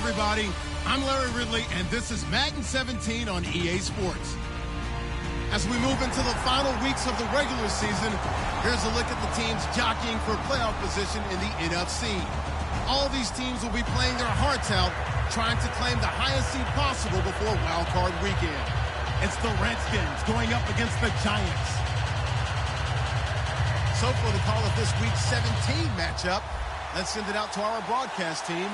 Everybody, I'm Larry Ridley, and this is Madden 17 on EA Sports. As we move into the final weeks of the regular season, here's a look at the teams jockeying for playoff position in the NFC. All these teams will be playing their hearts out, trying to claim the highest seed possible before Wild Card Weekend. It's the Redskins going up against the Giants. So for the call of this Week 17 matchup, let's send it out to our broadcast team,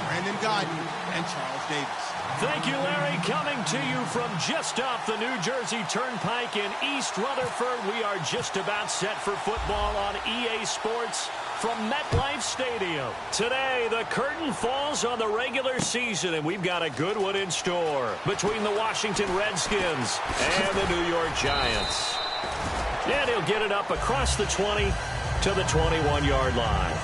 Brandon Guyton and Charles Davis. Thank you, Larry. Coming to you from just off the New Jersey Turnpike in East Rutherford, we are just about set for football on EA Sports from MetLife Stadium. Today, the curtain falls on the regular season, and we've got a good one in store between the Washington Redskins and the New York Giants. And he'll get it up across the 20 to the 21-yard line.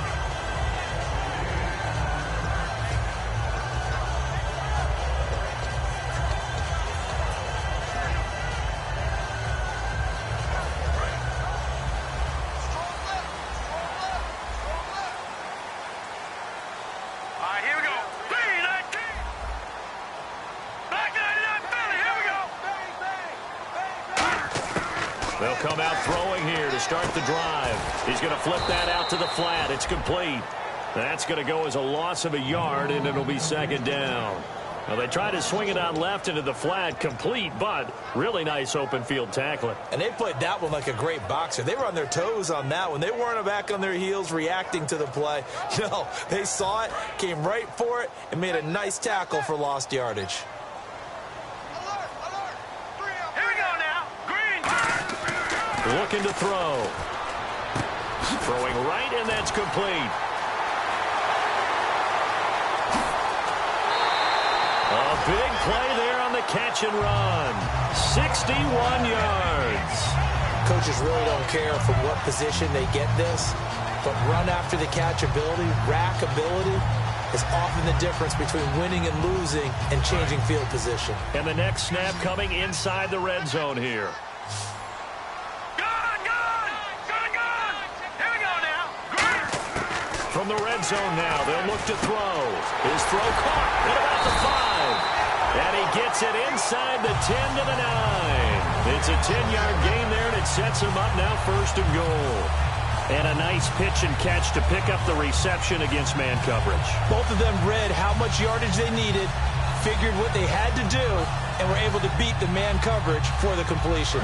They'll come out throwing here to start the drive. He's going to flip that out to the flat. It's complete. That's going to go as a loss of a yard, and it'll be second down. Well, they tried to swing it out left into the flat, complete, but really nice open field tackling. And they played that one like a great boxer. They were on their toes on that one. They weren't back on their heels reacting to the play. No, they saw it, came right for it, and made a nice tackle for lost yardage. Looking to throw. Throwing right, and that's complete. A big play there on the catch and run. 61 yards. Coaches really don't care from what position they get this, but run after the catch ability, rack ability, is often the difference between winning and losing and changing field position. And the next snap coming inside the red zone here. From the red zone now, they'll look to throw. His throw caught at about the 5. And he gets it inside the 10 to the 9. It's a 10-yard gain there, and it sets him up now first and goal. And a nice pitch and catch to pick up the reception against man coverage. Both of them read how much yardage they needed, figured what they had to do, and were able to beat the man coverage for the completion.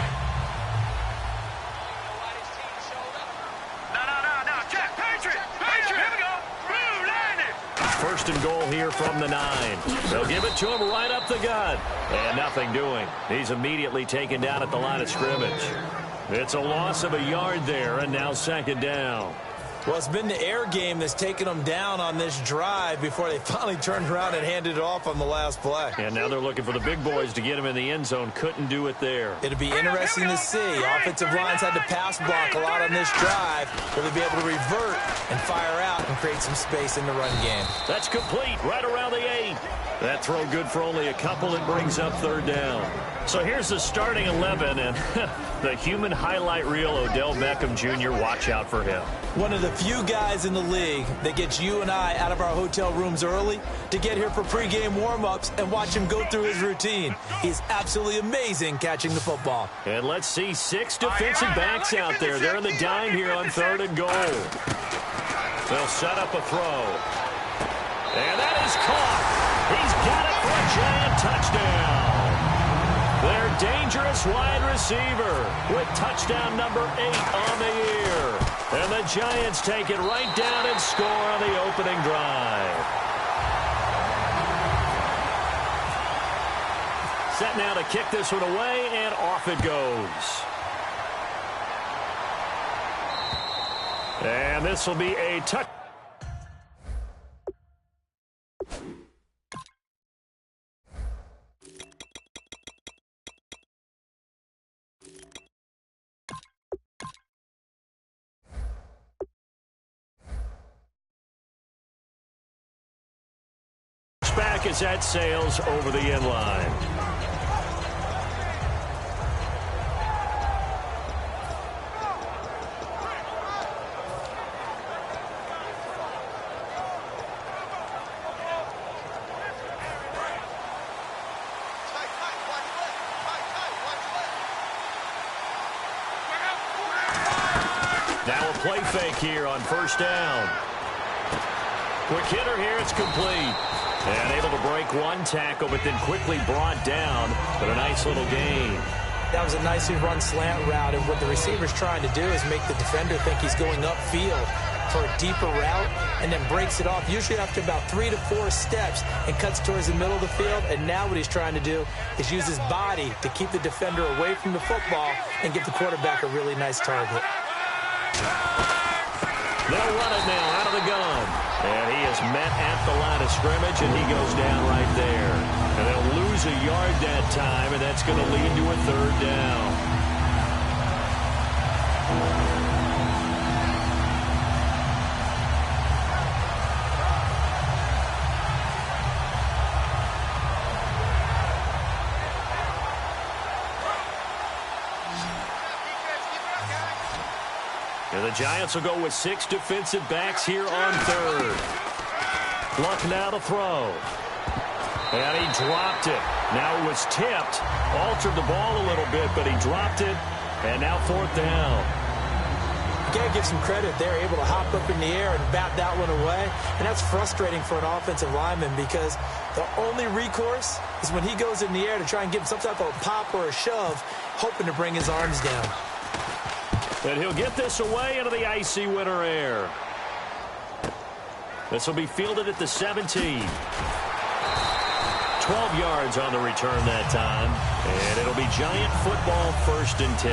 First and goal here from the 9. They'll give it to him right up the gut. And nothing doing. He's immediately taken down at the line of scrimmage. It's a loss of a yard there, and now second down. Well, it's been the air game that's taken them down on this drive before they finally turned around and handed it off on the last play. And now they're looking for the big boys to get him in the end zone. Couldn't do it there. It'll be interesting to see. Offensive lines had to pass block a lot on this drive. Will they be able to revert and fire out and create some space in the run game? That's complete right around the 8. That throw good for only a couple. It brings up third down. So here's the starting 11, and the human highlight reel, Odell Beckham Jr., watch out for him. One of the few guys in the league that gets you and I out of our hotel rooms early to get here for pregame warm-ups and watch him go through his routine. He's absolutely amazing catching the football. And let's see 6 defensive backs out there. They're in the dime here on 3rd and goal. They'll set up a throw. And that is caught. He's got it for a giant touchdown. Their dangerous wide receiver with touchdown number 8 on the year. And the Giants take it right down and score on the opening drive. Set now to kick this one away, and off it goes. And this will be a touchdown. Back as that sails over the end line. Now a play fake here on first down. Quick hitter here, it's complete. And able to break one tackle, but then quickly brought down. But a nice little gain. That was a nicely run slant route, and what the receiver's trying to do is make the defender think he's going upfield for a deeper route, and then breaks it off, usually after about 3 to 4 steps, and cuts towards the middle of the field. And now what he's trying to do is use his body to keep the defender away from the football and give the quarterback a really nice target. They'll run it now out of the gun. And he is met at the line of scrimmage, and he goes down right there. And they'll lose a yard that time, and that's going to lead to a third down. And the Giants will go with 6 defensive backs here on 3rd. Luck now to throw. And he dropped it. Now it was tipped. Altered the ball a little bit, but he dropped it. And now 4th down. You got to give some credit. They're able to hop up in the air and bat that one away. And that's frustrating for an offensive lineman because the only recourse is when he goes in the air to try and give him some type of a pop or a shove, hoping to bring his arms down. And he'll get this away into the icy winter air. This will be fielded at the 17. 12 yards on the return that time. And it'll be Giant football 1st and 10.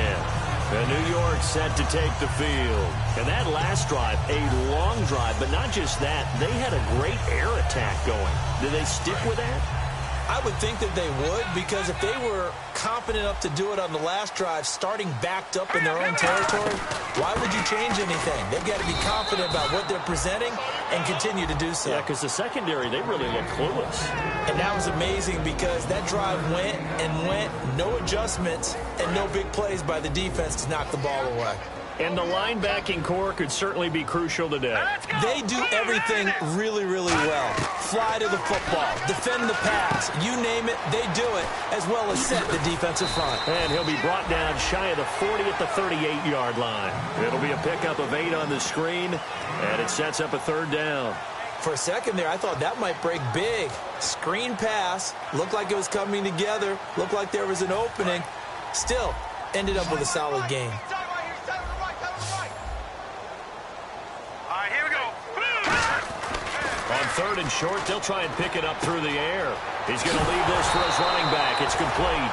And New York set to take the field. And that last drive, a long drive, but not just that. They had a great air attack going. Did they stick with that? I would think that they would, because if they were confident enough to do it on the last drive, starting backed up in their own territory, why would you change anything? They've got to be confident about what they're presenting and continue to do so. Yeah, because the secondary, they really look clueless. And that was amazing because that drive went and went, no adjustments, and no big plays by the defense to knock the ball away. And the linebacking core could certainly be crucial today. They do everything really, really well. Fly to the football, defend the pass, you name it, they do it, as well as set the defensive front. And he'll be brought down shy of the 40 at the 38-yard line. It'll be a pickup of 8 on the screen, and it sets up a 3rd down. For a second there, I thought that might break big. Screen pass, looked like it was coming together, looked like there was an opening. Still, ended up with a solid game. On 3rd and short, they'll try and pick it up through the air. He's going to leave this for his running back. It's complete.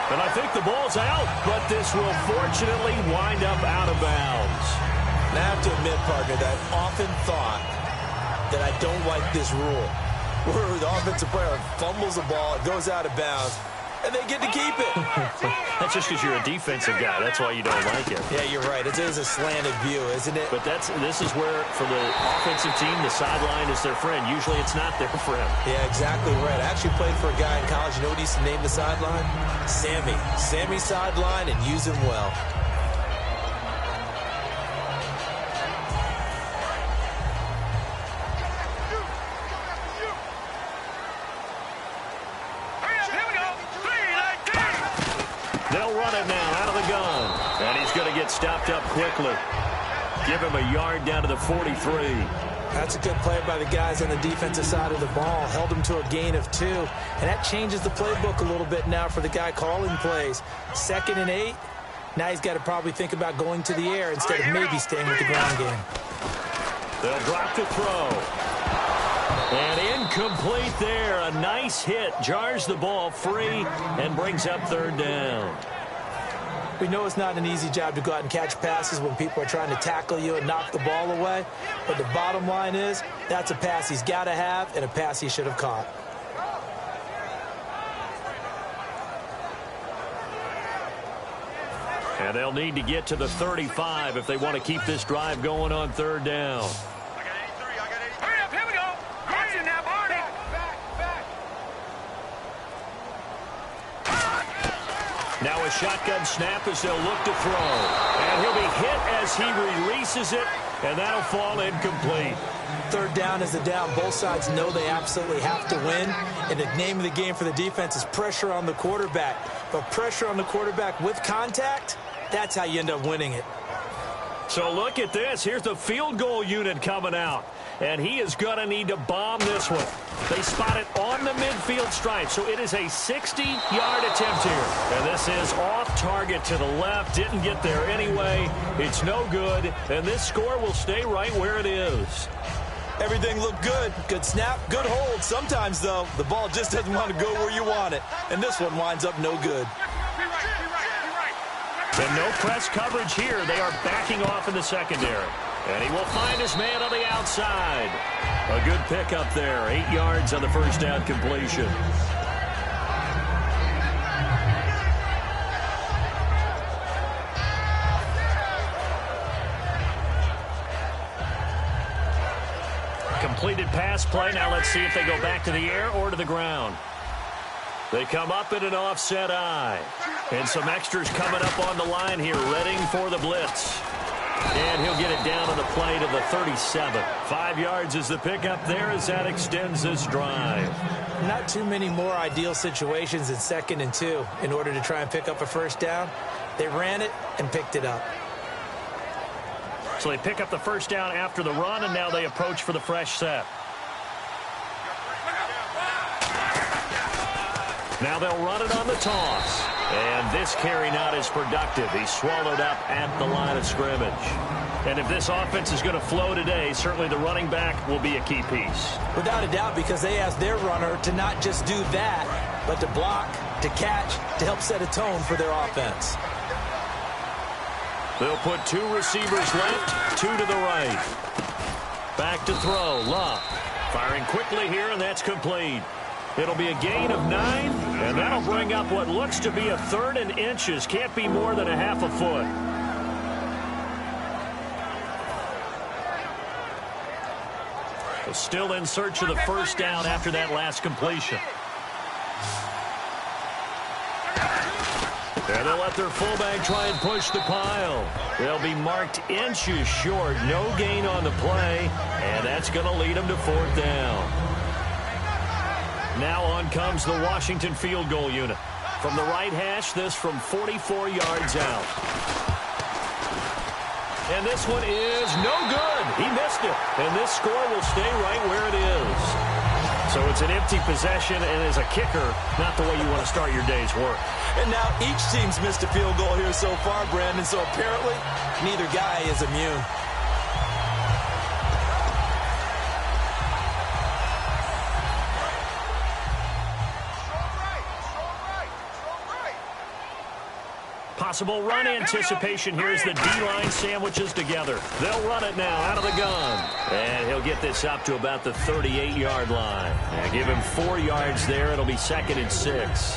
And I think the ball's out, but this will fortunately wind up out of bounds. And I have to admit, partner, that I've often thought that I don't like this rule, where the offensive player fumbles the ball, it goes out of bounds, and they get to keep it. That's just because you're a defensive guy. That's why you don't like it. Yeah, you're right. It is a slanted view, isn't it? But this is where, for the offensive team, the sideline is their friend. Usually it's not their friend. Yeah, exactly right. I actually played for a guy in college. You know what he used to name the sideline? Sammy. Sammy sideline, and use him well. They'll run it now out of the gun. And he's going to get stopped up quickly. Give him a yard down to the 43. That's a good play by the guys on the defensive side of the ball. Held him to a gain of 2. And that changes the playbook a little bit now for the guy calling plays. 2nd and 8. Now he's got to probably think about going to the air instead of maybe staying with the ground game. They'll drop the throw. And incomplete there. A nice hit. Jars the ball free and brings up 3rd down. We know it's not an easy job to go out and catch passes when people are trying to tackle you and knock the ball away. But the bottom line is, that's a pass he's got to have and a pass he should have caught. And they'll need to get to the 35 if they want to keep this drive going on 3rd down. Now a shotgun snap as they'll look to throw. And he'll be hit as he releases it, and that'll fall incomplete. 3rd down is the down. Both sides know they absolutely have to win. And the name of the game for the defense is pressure on the quarterback. But pressure on the quarterback with contact, that's how you end up winning it. So look at this. Here's the field goal unit coming out. And he is going to need to bomb this one. They spot it on the midfield stripe, so it is a 60-yard attempt here. And this is off target to the left. Didn't get there anyway. It's no good, and this score will stay right where it is. Everything looked good. Good snap, good hold. Sometimes, though, the ball just doesn't want to go where you want it. And this one winds up no good. And no press coverage here. They are backing off in the secondary. And he will find his man on the outside. A good pickup there. 8 yards on the first down completion. Completed pass play. Now let's see if they go back to the air or to the ground. They come up in an offset eye. And some extras coming up on the line here, readying for the blitz. And he'll get it down on the play to the 37. 5 yards is the pickup there as that extends this drive. Not too many more ideal situations in 2nd and 2 in order to try and pick up a first down. They ran it and picked it up. So they pick up the first down after the run, and now they approach for the fresh set. Now they'll run it on the toss. And this carry not as productive. He's swallowed up at the line of scrimmage. And if this offense is going to flow today, certainly the running back will be a key piece. Without a doubt, because they asked their runner to not just do that, but to block, to catch, to help set a tone for their offense. They'll put 2 receivers left, 2 to the right. Back to throw, Love. Firing quickly here, and that's complete. It'll be a gain of 9, and that'll bring up what looks to be a 3rd and inches. Can't be more than a half a foot. Still in search of the first down after that last completion. And they'll let their fullback try and push the pile. They'll be marked inches short. No gain on the play, and that's going to lead them to 4th down. Now on comes the Washington field goal unit. From the right hash, this from 44 yards out. And this one is no good. He missed it. And this score will stay right where it is. So it's an empty possession, and as a kicker, not the way you want to start your day's work. And now each team's missed a field goal here so far, Brandon, so apparently neither guy is immune. Possible run anticipation here as the D-line sandwiches together. They'll run it now out of the gun. And he'll get this up to about the 38-yard line. And give him 4 yards there. It'll be 2nd and 6.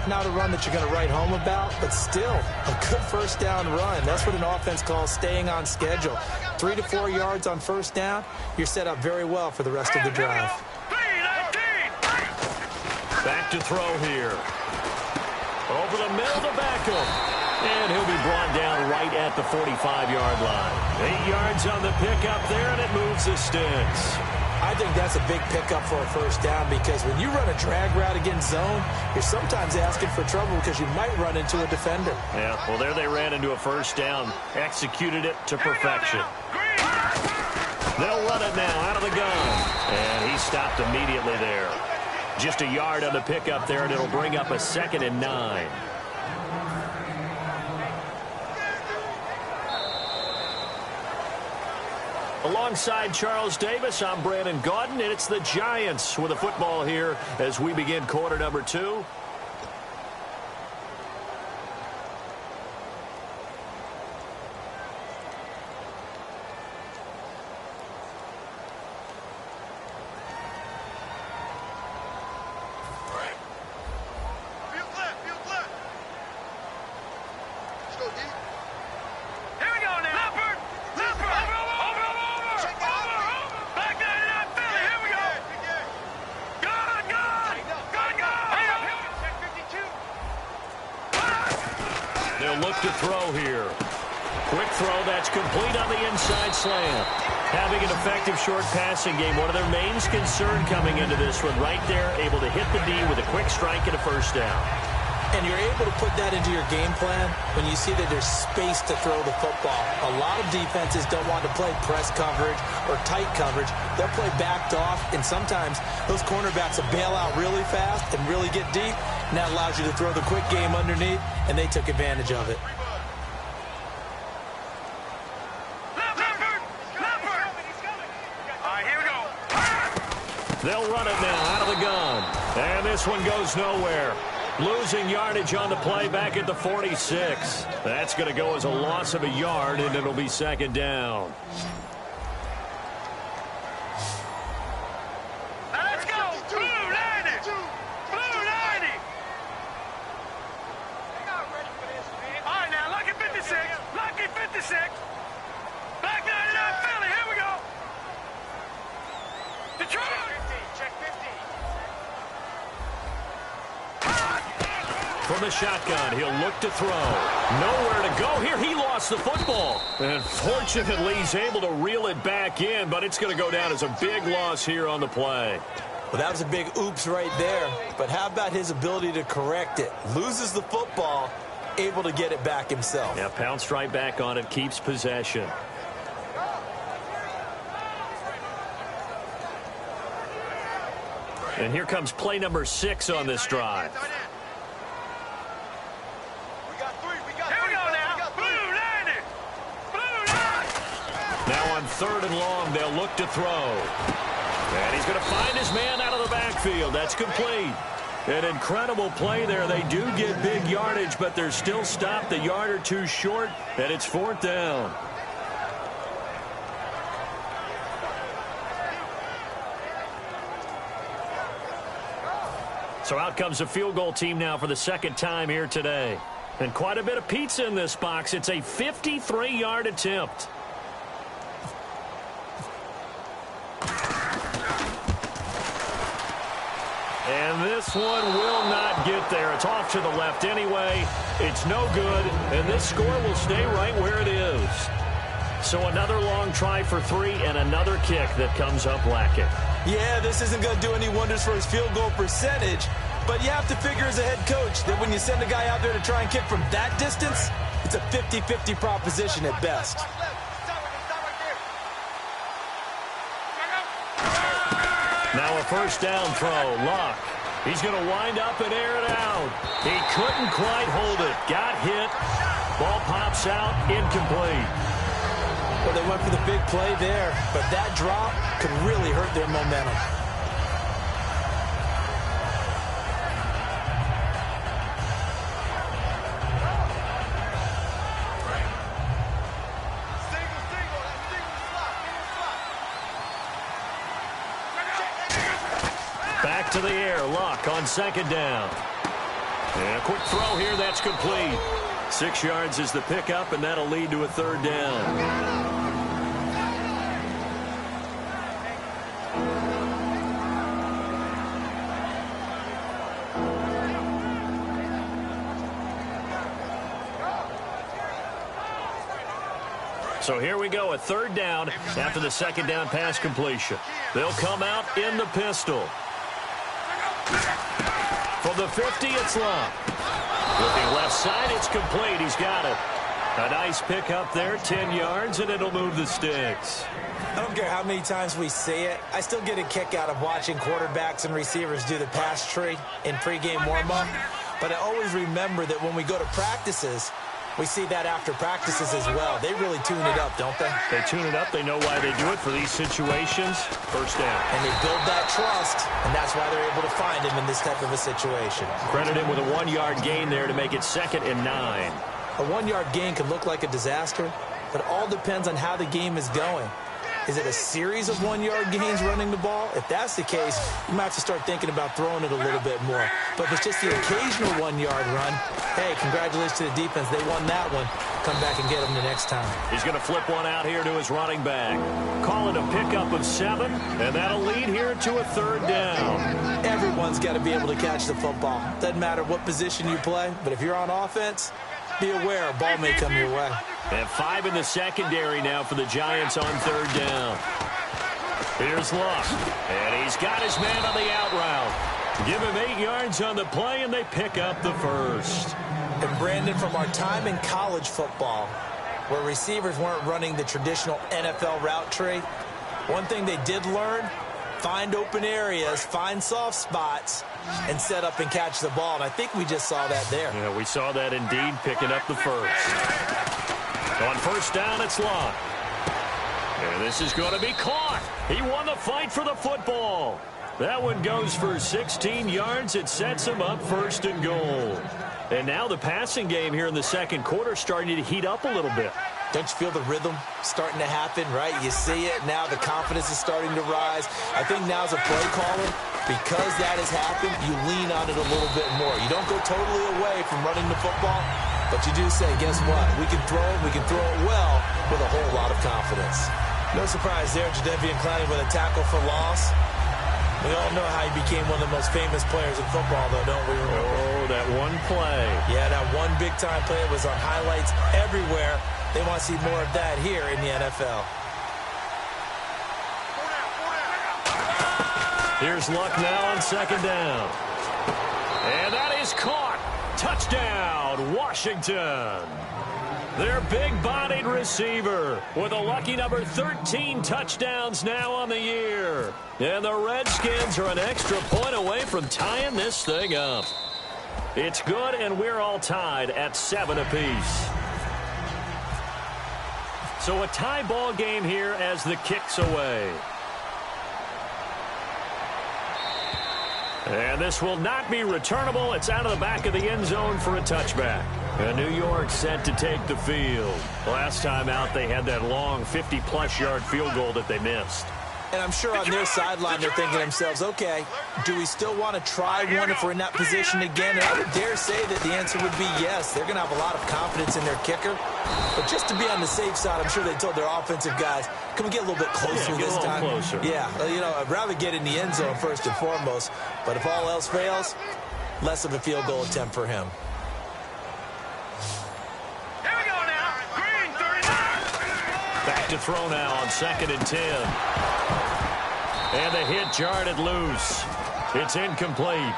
Not a run that you're going to write home about, but still a good first down run. That's what an offense calls staying on schedule. 3 to 4 yards on first down, you're set up very well for the rest of the drive. Back to throw here. Over the middle to Beckham. And he'll be brought down right at the 45-yard line. 8 yards on the pickup there, and it moves the sticks. I think that's a big pickup for a first down because when you run a drag route against zone, you're sometimes asking for trouble because you might run into a defender. Yeah, well, there they ran into a first down. Executed it to perfection. They'll run it now out of the gun. And he stopped immediately there. Just a yard on the pickup there, and it'll bring up a 2nd and 9. Alongside Charles Davis, I'm Brandon Gaudin, and it's the Giants with the football here as we begin quarter number 2. Look to throw here. Quick throw that's complete on the inside slant. Having an effective short passing game, one of their main concern coming into this one. Right there, able to hit the D with a quick strike and a first down. And you're able to put that into your game plan when you see that there's space to throw the football. A lot of defenses don't want to play press coverage or tight coverage. They'll play backed off, and sometimes those cornerbacks will bail out really fast and really get deep, and that allows you to throw the quick game underneath, and they took advantage of it. They'll run it now out of the gun. And this one goes nowhere. Losing yardage on the play back at the 46. That's going to go as a loss of a yard, and it'll be 2nd down. Let's go! Blue 90! Blue 90! All right, now, lucky 56. Lucky 56. Back 99 Philly. Here we go. Detroit! Check 15. From the shotgun, he'll look to throw. Nowhere to go here. He lost the football. And fortunately, he's able to reel it back in, but it's going to go down as a big loss here on the play. Well, that was a big oops right there. But how about his ability to correct it? Loses the football, able to get it back himself. Yeah, pounced right back on it, keeps possession. And here comes play number 6 on this drive. Now on 3rd and long, they'll look to throw. And he's going to find his man out of the backfield. That's complete. An incredible play there. They do get big yardage, but they're still stopped a yard or two short, and it's 4th down. So out comes the field goal team now for the 2nd time here today. And quite a bit of pizza in this box. It's a 53-yard attempt. And this one will not get there. It's off to the left anyway. It's no good, and this score will stay right where it is. So another long try for 3 and another kick that comes up lacking. Yeah, this isn't going to do any wonders for his field goal percentage, but you have to figure as a head coach that when you send a guy out there to try and kick from that distance, it's a 50-50 proposition at best. Now a first down throw. Luck. He's going to wind up and air it out. He couldn't quite hold it. Got hit. Ball pops out. Incomplete. Well, they went for the big play there, but that drop could really hurt their momentum. back to the air. Luck on second down. And a quick throw here. That's complete. 6 yards is the pickup, and that'll lead to a third down. So here we go, a third down after the second down pass completion. They'll come out in the pistol. From the 50, it's Luck. Looking left side, it's complete. He's got it. A nice pickup there, 10 yards, and it'll move the sticks. I don't care how many times we see it. I still get a kick out of watching quarterbacks and receivers do the pass tree in pregame warm-up. But I always remember that when we go to practices, we see that after practices as well. They really tune it up, don't they? They tune it up. They know why they do it for these situations. First down. And they build that trust, and that's why they're able to find him in this type of a situation. Credit him with a 1-yard gain there to make it 2nd and 9. A 1-yard gain can look like a disaster, but it all depends on how the game is going. Is it a series of 1-yard gains running the ball? If that's the case, you might have to start thinking about throwing it a little bit more. But if it's just the occasional 1-yard run, hey, congratulations to the defense. They won that one. Come back and get them the next time. He's going to flip one out here to his running back. Call it a pickup of 7, and that'll lead here to a third down. Everyone's got to be able to catch the football. Doesn't matter what position you play, but if you're on offense, be aware a ball may come your way. And 5 in the secondary now for the Giants on third down. Here's Luck. And he's got his man on the out route. Give him 8 yards on the play, and they pick up the first. And Brandon, from our time in college football, where receivers weren't running the traditional NFL route tree, one thing they did learn, find open areas, find soft spots, and set up and catch the ball. And I think we just saw that there. Yeah, we saw that indeed, picking up the first. On first down, it's Luck. And this is going to be caught. He won the fight for the football. That one goes for 16 yards. It sets him up 1st and goal. And now the passing game here in the second quarter starting to heat up a little bit. Don't you feel the rhythm starting to happen, right? You see it. Now the confidence is starting to rise. I think now as a play caller, because that has happened, you lean on it a little bit more. You don't go totally away from running the football, but you do say, guess what? We can throw it well with a whole lot of confidence. No surprise there, Jadeveon Clowney with a tackle for loss. We all know how he became one of the most famous players in football, though, don't we? Oh, that one play. Yeah, that one big-time play was on highlights everywhere. They want to see more of that here in the NFL. Here's Luck now on second down. And that is caught. Touchdown, Washington. Their big-bodied receiver with a lucky number 13 touchdowns now on the year. And the Redskins are an extra point away from tying this thing up. It's good, and we're all tied at 7 apiece. So a tie ball game here as the kick's away. And this will not be returnable. It's out of the back of the end zone for a touchback. And New York set to take the field. Last time out, they had that long 50-plus yard field goal that they missed. And I'm sure on their sideline, they're thinking to themselves, okay, do we still want to try one if we're in that position again? And I would dare say that the answer would be yes. They're going to have a lot of confidence in their kicker. But just to be on the safe side, I'm sure they told their offensive guys, can we get a little bit closer this time? Closer. Yeah, you know, I'd rather get in the end zone first and foremost. But if all else fails, less of a field goal attempt for him. Here we go now. Green, 39. Back to throw now on 2nd and 10. And the hit jarred it loose. It's incomplete.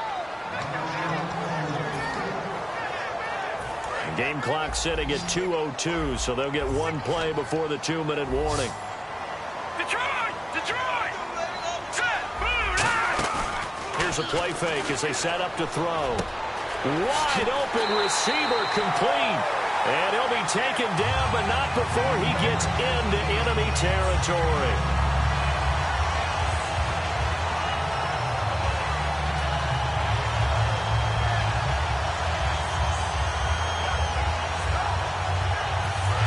Game clock setting at 2:02, so they'll get one play before the 2-minute warning. Detroit! Detroit! Set! Boom! Here's a play fake as they set up to throw. Wide open receiver complete. And he'll be taken down, but not before he gets into enemy territory.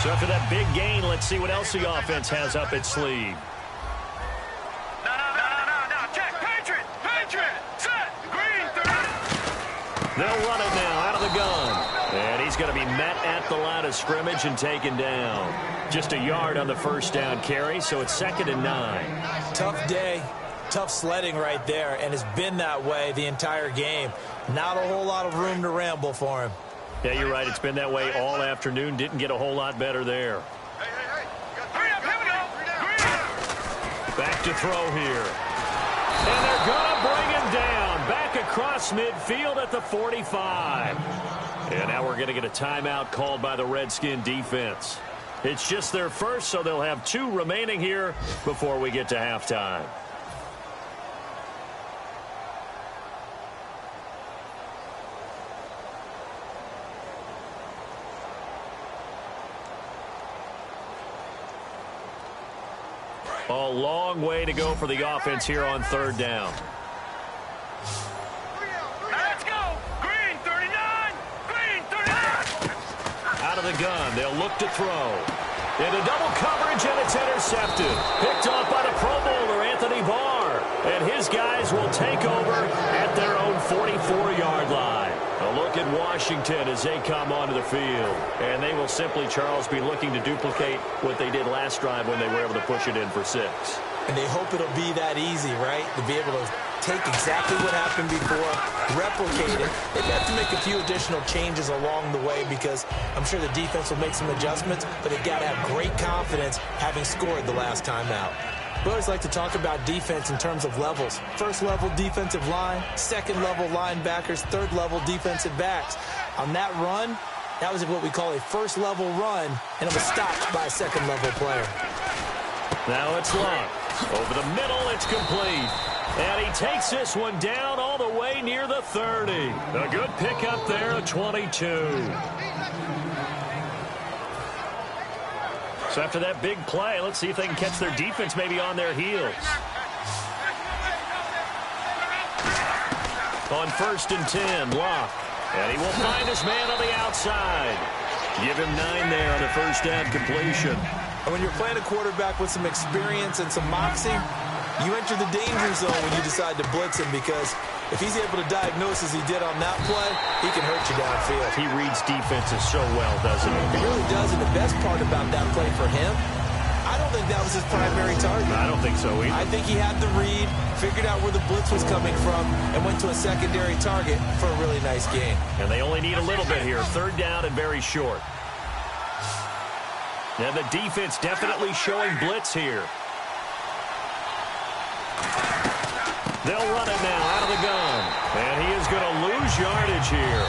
So after that big gain, let's see what else the offense has up its sleeve. No. Check. Patriot! Set! They'll run it now out of the gun. And he's going to be met at the line of scrimmage and taken down. Just a yard on the first down carry, so it's 2nd and 9. Tough day, tough sledding right there, and it's been that way the entire game. Not a whole lot of room to ramble for him. Yeah, you're right. It's been that way all afternoon. Didn't get a whole lot better there. Back to throw here. And they're going to bring him down. Back across midfield at the 45. And now we're going to get a timeout called by the Redskin defense. It's just their first, so they'll have 2 remaining here before we get to halftime. A long way to go for the offense here on 3rd down. Let's go! Green 39! Green 39! Out of the gun, they'll look to throw. Into double coverage, and it's intercepted. Picked off by the Pro Bowler, Anthony Barr. And his guys will take over at their own 44-yard line. A look at Washington as they come onto the field. And they will simply, Charles, be looking to duplicate what they did last drive when they were able to push it in for 6. And they hope it'll be that easy, right? To be able to take exactly what happened before, replicate it. They've got to make a few additional changes along the way because I'm sure the defense will make some adjustments, but they've got to have great confidence having scored the last time out. We always like to talk about defense in terms of levels. 1st level defensive line, 2nd level linebackers, 3rd level defensive backs. On that run, that was what we call a 1st level run, and it was stopped by a 2nd level player. Now it's long. Over the middle, it's complete. And he takes this one down all the way near the 30. A good pickup there, a 22. So after that big play, let's see if they can catch their defense maybe on their heels. On 1st and 10, Locke. And he will find his man on the outside. Give him 9 there on a 1st down completion. And when you're playing a quarterback with some experience and some moxie, you enter the danger zone when you decide to blitz him because if he's able to diagnose as he did on that play, he can hurt you downfield. He reads defenses so well, doesn't he? He really does, and the best part about that play for him, I don't think that was his primary target. I don't think so either. I think he had the read, figured out where the blitz was coming from, and went to a secondary target for a really nice game. And they only need a little bit here. 3rd down and very short. And the defense definitely showing blitz here. They'll run it now out of the gun. And he is going to lose yardage here.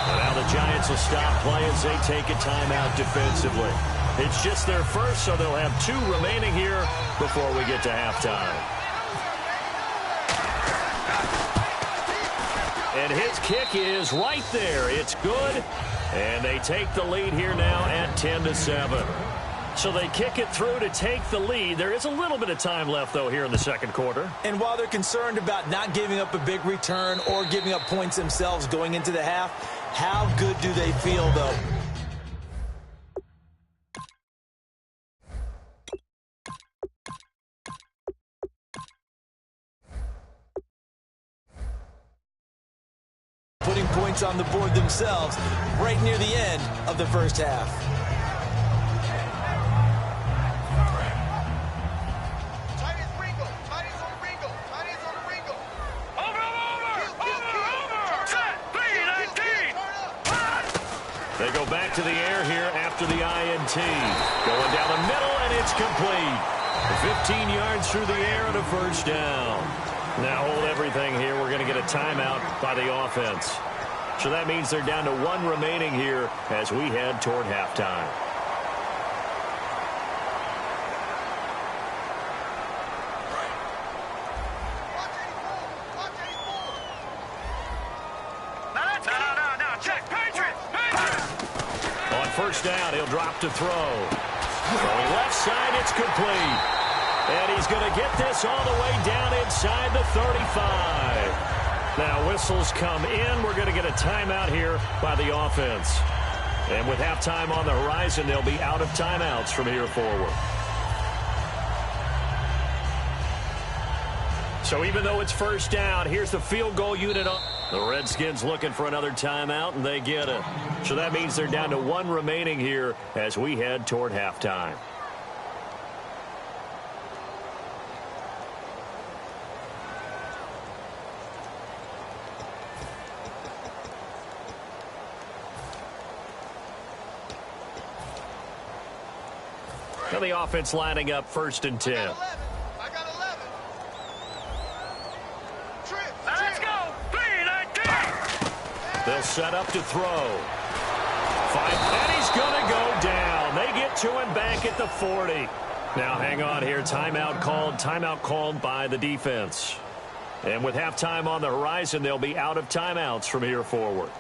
And now the Giants will stop play as they take a timeout defensively. It's just their first, so they'll have 2 remaining here before we get to halftime. And his kick is right there. It's good. And they take the lead here now at 10-7. So they kick it through to take the lead. There is a little bit of time left, though, here in the 2nd quarter. And while they're concerned about not giving up a big return or giving up points themselves going into the half, how good do they feel, though? Putting points on the board themselves right near the end of the 1st half. They go back to the air here after the INT. Going down the middle, and it's complete. 15 yards through the air and a 1st down. Now hold everything here. We're going to get a timeout by the offense. So that means they're down to 1 remaining here as we head toward halftime. On 1st down, he'll drop to throw. Throwing left side, it's complete. And he's going to get this all the way down inside the 35. Now whistles come in. We're going to get a timeout here by the offense. And with halftime on the horizon, they'll be out of timeouts from here forward. So even though it's 1st down, here's the field goal unit on. The Redskins looking for another timeout, and they get it. So that means they're down to one remaining here as we head toward halftime. Now the offense lining up 1st and 10. I got 11. Let's go. 3-19. They'll set up to throw. And he's going to go down. They get to him back at the 40. Now hang on here. Timeout called by the defense. And with halftime on the horizon, they'll be out of timeouts from here forward.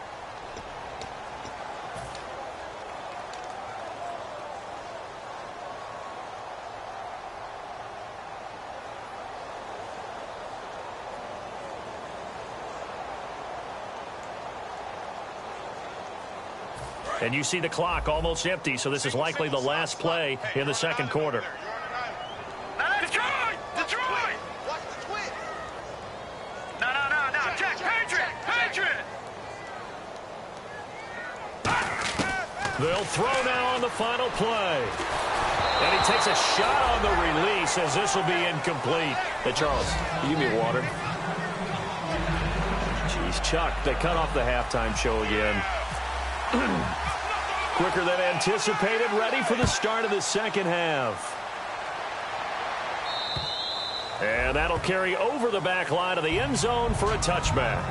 And you see the clock almost empty, so this is likely the last play in the second quarter. Detroit! Detroit! Watch the twin. No. Check. Patriot! They'll throw now on the final play. And he takes a shot on the release as this will be incomplete. Hey, Charles, can you give me water? Jeez, Chuck, they cut off the halftime show again. Quicker than anticipated, ready for the start of the second half. And that'll carry over the back line of the end zone for a touchback.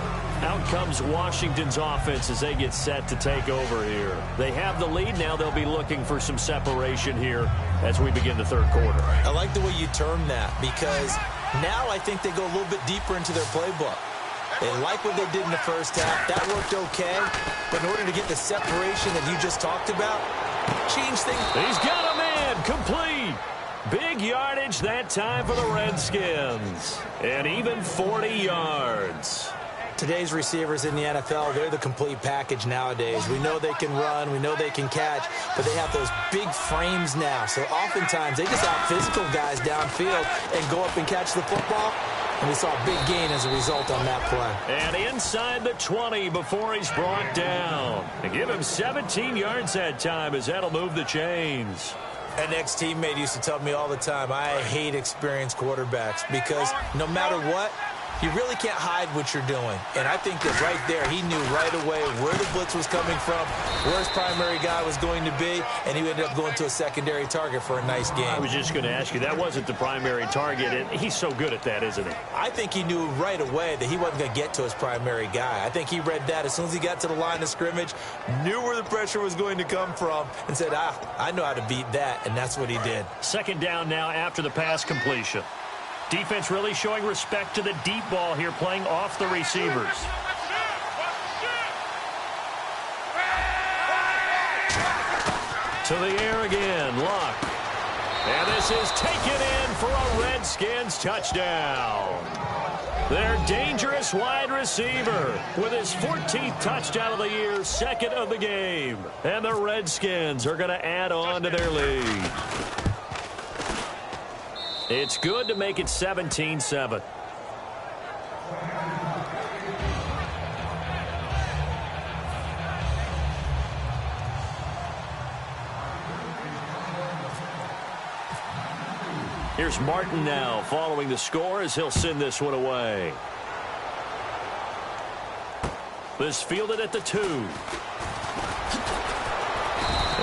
Out comes Washington's offense as they get set to take over here. They have the lead. Now they'll be looking for some separation here as we begin the third quarter. I like the way you term that because now I think they go a little bit deeper into their playbook. They like what they did in the first half. That worked okay. But in order to get the separation that you just talked about, change things. He's got a man complete. Big yardage that time for the Redskins. And even 40 yards. Today's receivers in the NFL, they're the complete package nowadays. We know they can run, we know they can catch, but they have those big frames now. So oftentimes they just out-physical guys downfield and go up and catch the football. And we saw a big gain as a result on that play. And inside the 20 before he's brought down. And give him 17 yards that time as that'll move the chains. An ex-teammate used to tell me all the time, I hate experienced quarterbacks because no matter what, you really can't hide what you're doing. And I think that right there, he knew right away where the blitz was coming from, where his primary guy was going to be, and he ended up going to a secondary target for a nice game. I was just going to ask you, that wasn't the primary target, and he's so good at that, isn't he? I think he knew right away that he wasn't going to get to his primary guy. I think he read that as soon as he got to the line of scrimmage, knew where the pressure was going to come from, and said, I know how to beat that, and that's what he did. Second down now after the pass completion. Defense really showing respect to the deep ball here, playing off the receivers. To the air again, Luck. And this is taken in for a Redskins touchdown. Their dangerous wide receiver with his 14th touchdown of the year, second of the game. And the Redskins are going to add on to their lead. It's good to make it 17-7. Here's Martin now following the score as he'll send this one away. This fielded at the 2.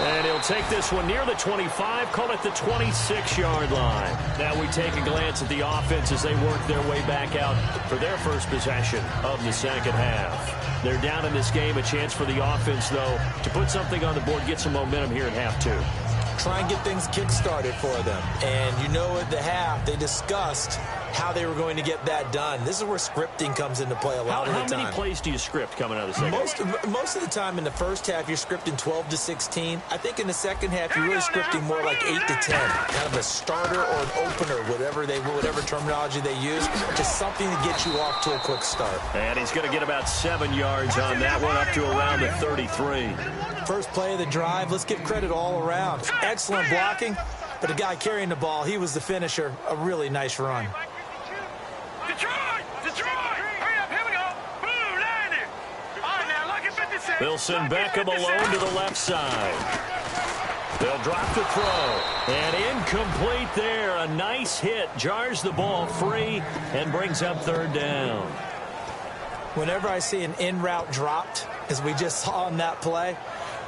And he'll take this one near the 25, call it the 26-yard line. Now we take a glance at the offense as they work their way back out for their first possession of the second half. They're down in this game, a chance for the offense, though, to put something on the board, get some momentum here at half 2. Try and get things kick-started for them. And you know at the half, they discussed how they were going to get that done. This is where scripting comes into play a lot of the time. How many plays do you script coming out of the second half? Most of the time in the first half, you're scripting 12 to 16. I think in the second half, you're really scripting more like 8 to 10. Kind of a starter or an opener, whatever terminology they use. Just something to get you off to a quick start. And he's going to get about 7 yards on that one, up to around the 33. First play of the drive, let's give credit all around. Excellent blocking, but the guy carrying the ball, he was the finisher. A really nice run. Detroit! Hurry up, here we go. Blue line They'll send Beckham alone to the left side. They'll drop the throw. And incomplete there. A nice hit. Jars the ball free and brings up third down. Whenever I see an in-route dropped, as we just saw on that play,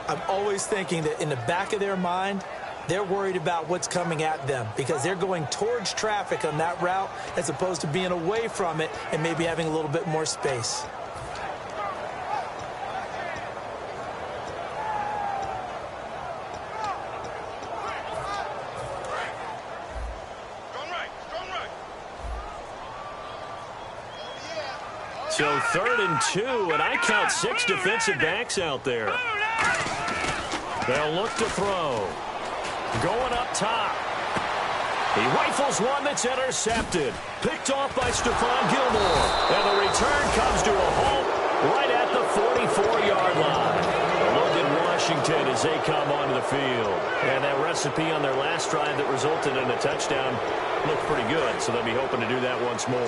I'm always thinking that in the back of their mind, they're worried about what's coming at them because they're going towards traffic on that route as opposed to being away from it and maybe having a little bit more space. So 3rd and 2, and I count 6 defensive backs out there. They'll look to throw. Going up top. He rifles one that's intercepted. Picked off by Stephon Gilmore. And the return comes to a halt right at the 44-yard line. Logan Washington as they come onto the field. And that recipe on their last drive that resulted in a touchdown looked pretty good, so they'll be hoping to do that once more.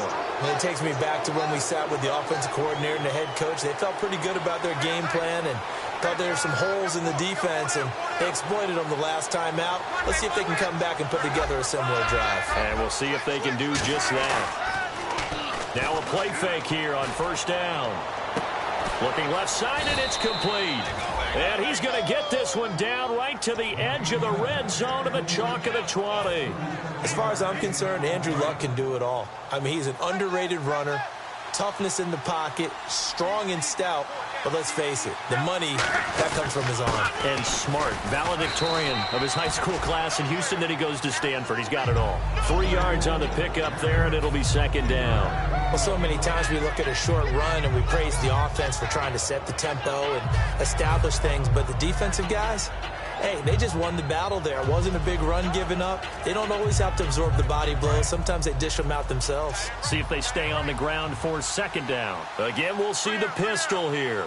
And it takes me back to when we sat with the offensive coordinator and the head coach. They felt pretty good about their game plan and thought there were some holes in the defense, and they exploited them the last time out. Let's see if they can come back and put together a similar drive. And we'll see if they can do just that. Now a play fake here on 1st down. Looking left side, and it's complete. And he's going to get this one down right to the edge of the red zone of the chalk of the 20. As far as I'm concerned, Andrew Luck can do it all. I mean, he's an underrated runner, toughness in the pocket, strong and stout. But let's face it, the money, that comes from his arm. And smart, valedictorian of his high school class in Houston. Then he goes to Stanford. He's got it all. 3 yards on the pickup there, and it'll be 2nd down. Well, so many times we look at a short run and we praise the offense for trying to set the tempo and establish things. But the defensive guys, hey, they just won the battle there. It wasn't a big run given up. They don't always have to absorb the body blows. Sometimes they dish them out themselves. See if they stay on the ground for 2nd down. Again, we'll see the pistol here.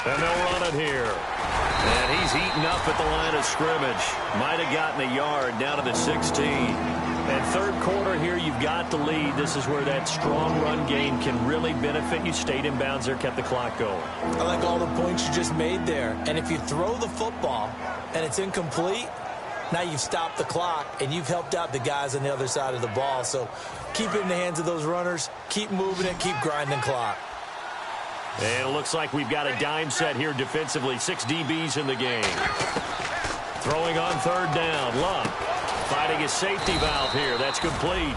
And they'll run it here. And he's eaten up at the line of scrimmage. Might have gotten a yard down to the 16. And 3rd quarter here, you've got the lead. This is where that strong run game can really benefit you. Stayed in bounds there, kept the clock going. I like all the points you just made there. And if you throw the football and it's incomplete, now you've stopped the clock and you've helped out the guys on the other side of the ball. So keep it in the hands of those runners. Keep moving it. Keep grinding clock. And it looks like we've got a dime set here defensively. 6 DBs in the game. Throwing on 3rd down. Luck fighting his safety valve here. That's complete.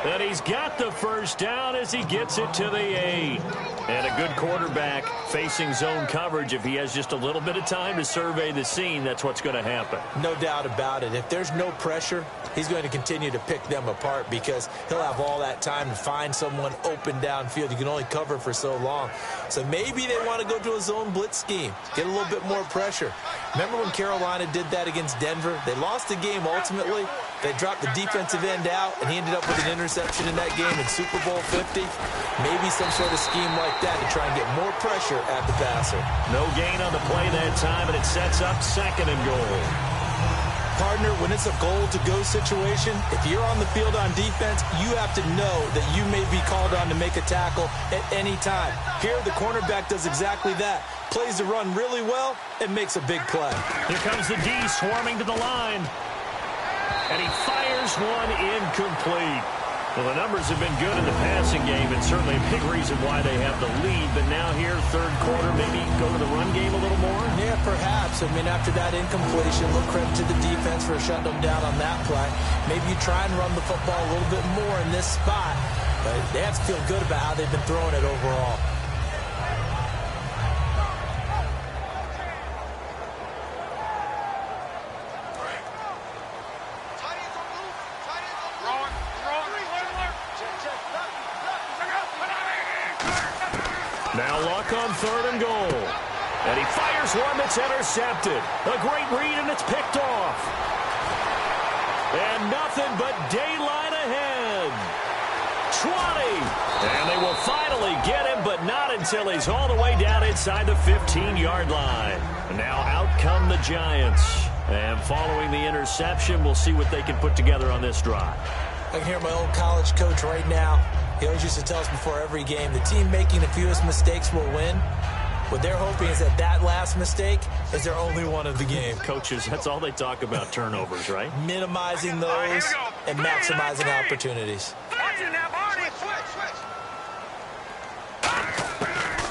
And he's got the 1st down as he gets it to the 8. And a good quarterback facing zone coverage. If he has just a little bit of time to survey the scene, that's what's going to happen. No doubt about it. If there's no pressure, he's going to continue to pick them apart because he'll have all that time to find someone open downfield. You can only cover for so long. So maybe they want to go to a zone blitz scheme, get a little bit more pressure. Remember when Carolina did that against Denver? They lost the game ultimately. They dropped the defensive end out, and he ended up with an interception in that game in Super Bowl 50. Maybe some sort of scheme like that to try and get more pressure at the passer. No gain on the play that time, and it sets up 2nd and goal. Partner, when it's a goal-to-go situation, if you're on the field on defense, you have to know that you may be called on to make a tackle at any time. Here, the cornerback does exactly that. Plays the run really well and makes a big play. Here comes the D swarming to the line. And he fires one incomplete. Well, the numbers have been good in the passing game, and certainly a big reason why they have the lead. But now here, 3rd quarter, maybe go to the run game a little more? Yeah, perhaps. I mean, after that incompletion, a little credit to the defense for shutting them down on that play. Maybe you try and run the football a little bit more in this spot. But they have to feel good about how they've been throwing it overall. Now Luck on 3rd and goal. And he fires one that's intercepted. A great read, and it's picked off. And nothing but daylight ahead. 20. And they will finally get him, but not until he's all the way down inside the 15-yard line. And now out come the Giants. And following the interception, we'll see what they can put together on this drive. I can hear my old college coach right now. He always used to tell us before every game, the team making the fewest mistakes will win. What they're hoping is that that last mistake is their only one of the game. Coaches, that's all they talk about, turnovers, right? Minimizing those and maximizing opportunities.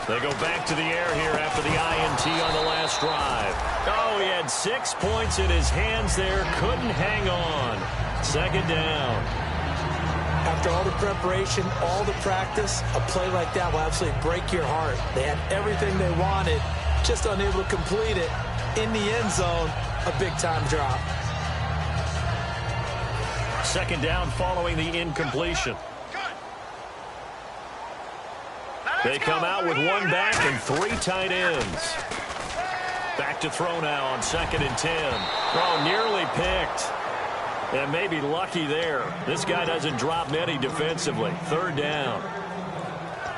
They go back to the air here after the INT on the last drive. Oh, he had 6 points in his hands there. Couldn't hang on. Second down. After all the preparation, all the practice, a play like that will absolutely break your heart. They had everything they wanted, just unable to complete it. In the end zone, a big-time drop. Second down following the incompletion. They come out with one back and 3 tight ends. Back to throw now on 2nd and 10. Oh, nearly picked. And maybe lucky there. This guy doesn't drop many defensively. 3rd down.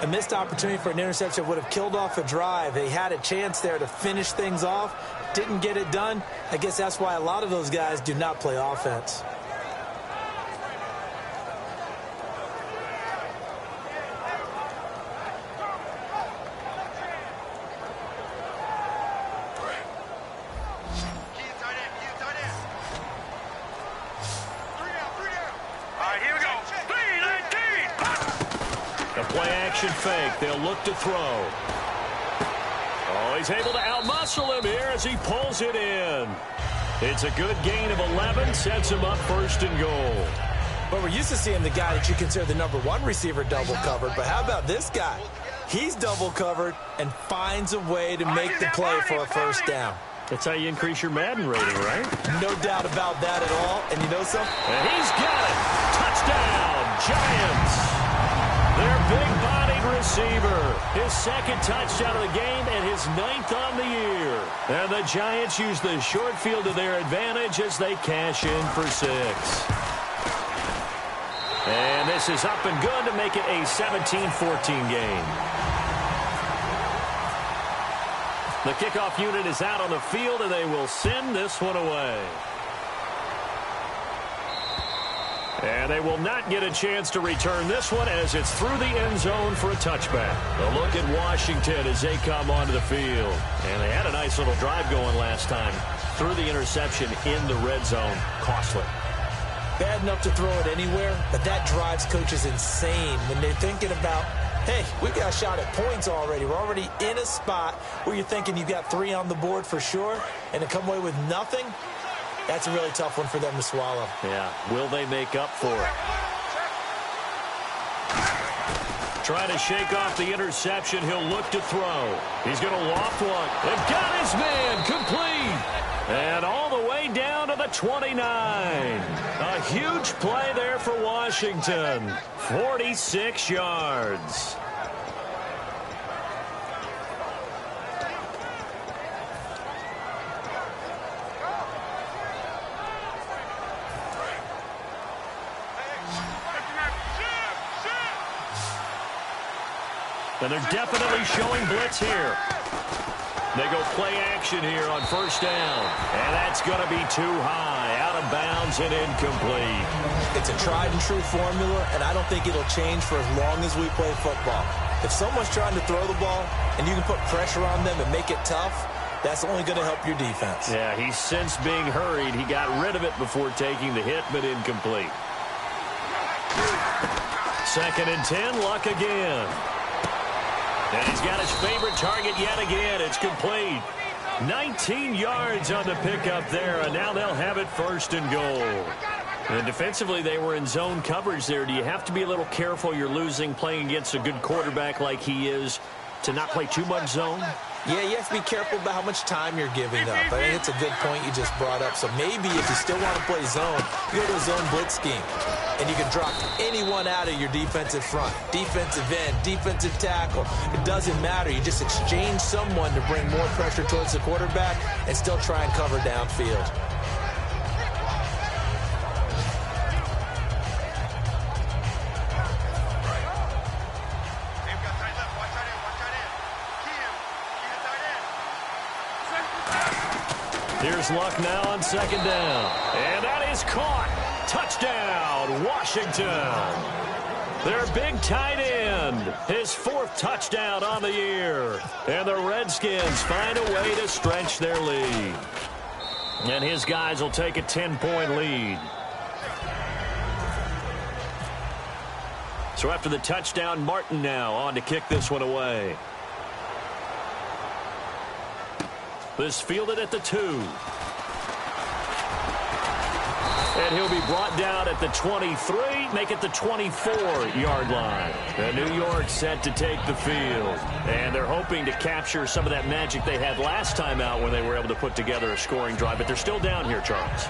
A missed opportunity for an interception would have killed off a drive. They had a chance there to finish things off. Didn't get it done. I guess that's why a lot of those guys do not play offense. Fake. They'll look to throw. Oh, he's able to outmuscle him here as he pulls it in. It's a good gain of 11. Sets him up 1st and goal. But we're used to seeing the guy that you consider the #1 receiver double covered. But how about this guy? He's double covered and finds a way to make the play for a 1st down. That's how you increase your Madden rating, right? No doubt about that at all. And you know something? And he's got it. Touchdown, Giants. Their big-bodied receiver, his 2nd touchdown of the game and his 9th on the year. And the Giants use the short field to their advantage as they cash in for 6. And this is up and good to make it a 17-14 game. The kickoff unit is out on the field, and they will send this one away. And they will not get a chance to return this one as it's through the end zone for a touchback. A look at Washington as they come onto the field. And they had a nice little drive going last time. Threw the interception in the red zone. Costly. Bad enough to throw it anywhere, but that drives coaches insane when they're thinking about, hey, we've got a shot at points already. We're already in a spot where you're thinking you've got 3 on the board for sure, and to come away with nothing, that's a really tough one for them to swallow. Yeah, will they make up for it? Trying to shake off the interception. He'll look to throw. He's going to loft one. And got his man complete. And all the way down to the 29. A huge play there for Washington. 46 yards. And they're definitely showing blitz here. They go play action here on 1st down. And that's going to be too high. Out of bounds and incomplete. It's a tried and true formula, and I don't think it'll change for as long as we play football. If someone's trying to throw the ball and you can put pressure on them and make it tough, that's only going to help your defense. Yeah, he's since being hurried. He got rid of it before taking the hit, but incomplete. 2nd and 10, Luck again. And he's got his favorite target yet again. It's complete. 19 yards on the pickup there, and now they'll have it 1st and goal. And defensively, they were in zone coverage there. Do you have to be a little careful? You're losing playing against a good quarterback like he is to not play too much zone? Yeah, you have to be careful about how much time you're giving up. I think it's a good point you just brought up. So maybe if you still want to play zone, you go to a zone blitz scheme. And you can drop anyone out of your defensive front. Defensive end, defensive tackle. It doesn't matter. You just exchange someone to bring more pressure towards the quarterback and still try and cover downfield. Here's Luck now on 2nd down. And that is caught. Touchdown, Washington. Their big tight end. end. His 4th touchdown on the year. And the Redskins find a way to stretch their lead. And his guys will take a 10-point lead. So after the touchdown, Martin now on to kick this one away. This fielded at the 2. And he'll be brought down at the 23, make it the 24-yard line. And New York set to take the field. And they're hoping to capture some of that magic they had last time out when they were able to put together a scoring drive. But they're still down here, Charles.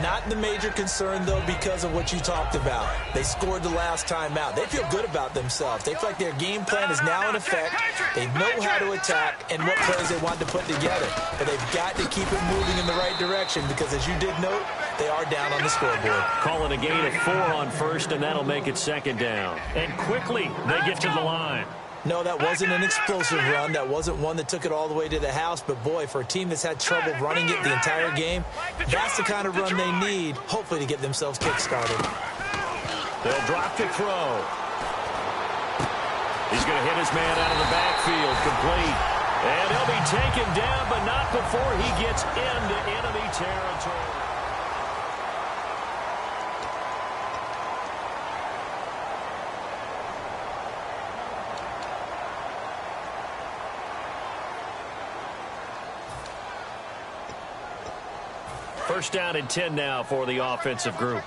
Not the major concern, though, because of what you talked about. They scored the last time out. They feel good about themselves. They feel like their game plan is now in effect. They know how to attack and what plays they want to put together. But they've got to keep it moving in the right direction because, as you did note, they are down on the scoreboard. Calling a gain of 4 on first, and that'll make it 2nd down. And quickly, they get to the line. No, that wasn't an explosive run. That wasn't one that took it all the way to the house. But, boy, for a team that's had trouble running it the entire game, that's the kind of run they need, hopefully, to get themselves kick-started. They'll drop to throw. He's going to hit his man out of the backfield, complete. And he'll be taken down, but not before he gets into enemy territory. First down and 10 now for the offensive group.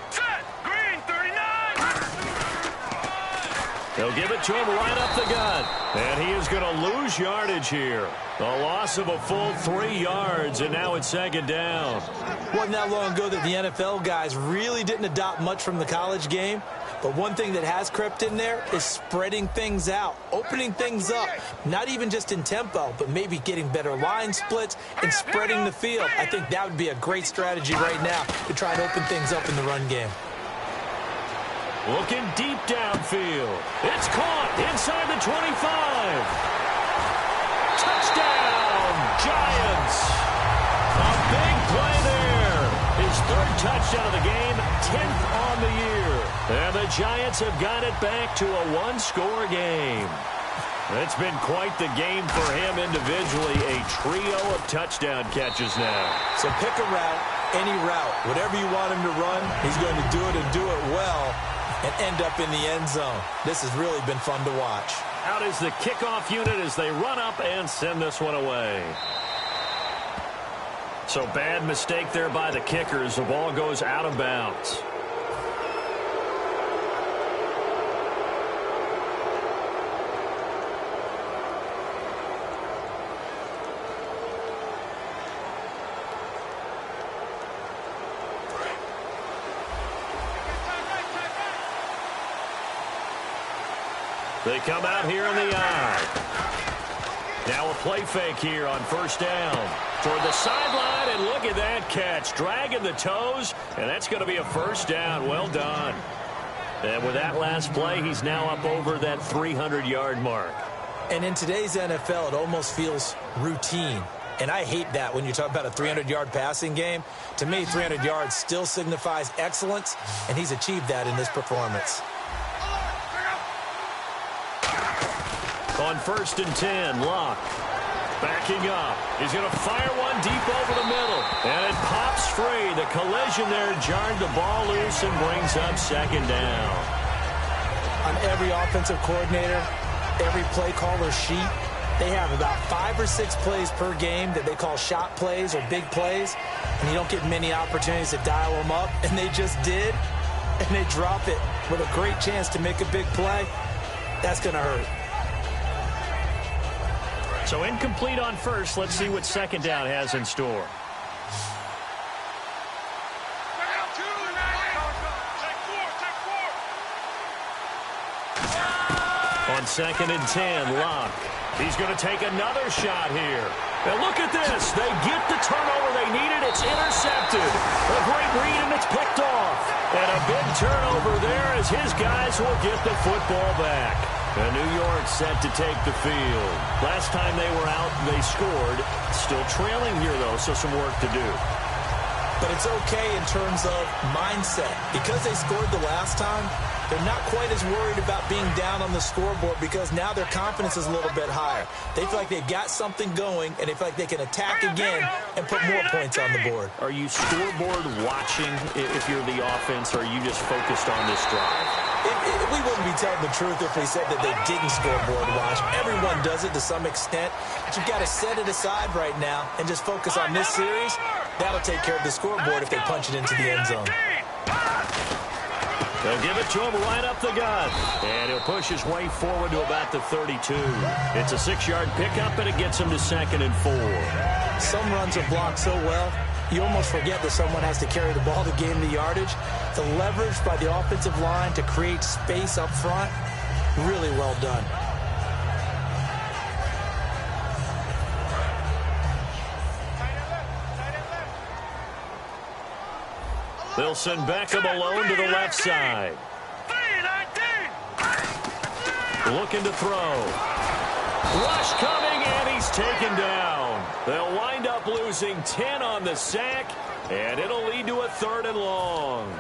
Set. Green, 39. They'll give it to him right up the gut. And he is going to lose yardage here. A loss of a full 3 yards, and now it's 2nd down. Wasn't that long ago that the NFL guys really didn't adopt much from the college game. But one thing that has crept in there is spreading things out, opening things up, not even just in tempo, but maybe getting better line splits and spreading the field. I think that would be a great strategy right now to try and open things up in the run game. Looking deep downfield. It's caught inside the 25. Touchdown, Giants. A big play there. His 3rd touchdown of the game, 10th on the year. And the Giants have got it back to a 1-score game. It's been quite the game for him individually. A trio of touchdown catches now. So pick a route, any route. Whatever you want him to run, he's going to do it and do it well and end up in the end zone. This has really been fun to watch. Out is the kickoff unit as they run up and send this one away. So bad mistake there by the kickers. The ball goes out of bounds. They come out here in the eye. Now a play fake here on first down. Toward the sideline, and look at that catch. Dragging the toes, and that's going to be a first down. Well done. And with that last play, he's now up over that 300-yard mark. And in today's NFL, it almost feels routine. And I hate that when you talk about a 300-yard passing game. To me, 300 yards still signifies excellence, and he's achieved that in this performance. On first and 10, Locke backing up. He's going to fire one deep over the middle. And it pops free. The collision there jarred the ball loose and brings up 2nd down. On every offensive coordinator, every play caller sheet, they have about 5 or 6 plays per game that they call shot plays or big plays. And you don't get many opportunities to dial them up. And they just did. And they drop it with a great chance to make a big play. That's going to hurt. So incomplete on first. Let's see what 2nd down has in store. On 2nd and 10, Locke. He's going to take another shot here. And look at this. They get the turnover they needed. It's intercepted. A great read, and it's picked off. And a big turnover there as his guys will get the football back. And New York set to take the field. Last time they were out, they scored. Still trailing here, though, so some work to do. but it's okay in terms of mindset. Because they scored the last time, they're not quite as worried about being down on the scoreboard because now their confidence is a little bit higher. They feel like they've got something going, and they feel like they can attack again and put more points on the board. Are you scoreboard watching if you're the offense, or are you just focused on this drive? We wouldn't be telling the truth if we said that they didn't scoreboard watch. Everyone does it to some extent. But you've got to set it aside right now and just focus on this series. That'll take care of the scoreboard if they punch it into the end zone. They'll give it to him right up the gut. And he'll push his way forward to about the 32. It's a 6-yard pickup, and it gets him to 2nd and 4. Some runs are blocked so well, you almost forget that someone has to carry the ball to gain the yardage. The leverage by the offensive line to create space up front, really well done. They'll send Beckham alone to the left side. Looking to throw. Rush coming, and he's taken down. They'll wind up losing 10 on the sack, and it'll lead to a 3rd and long.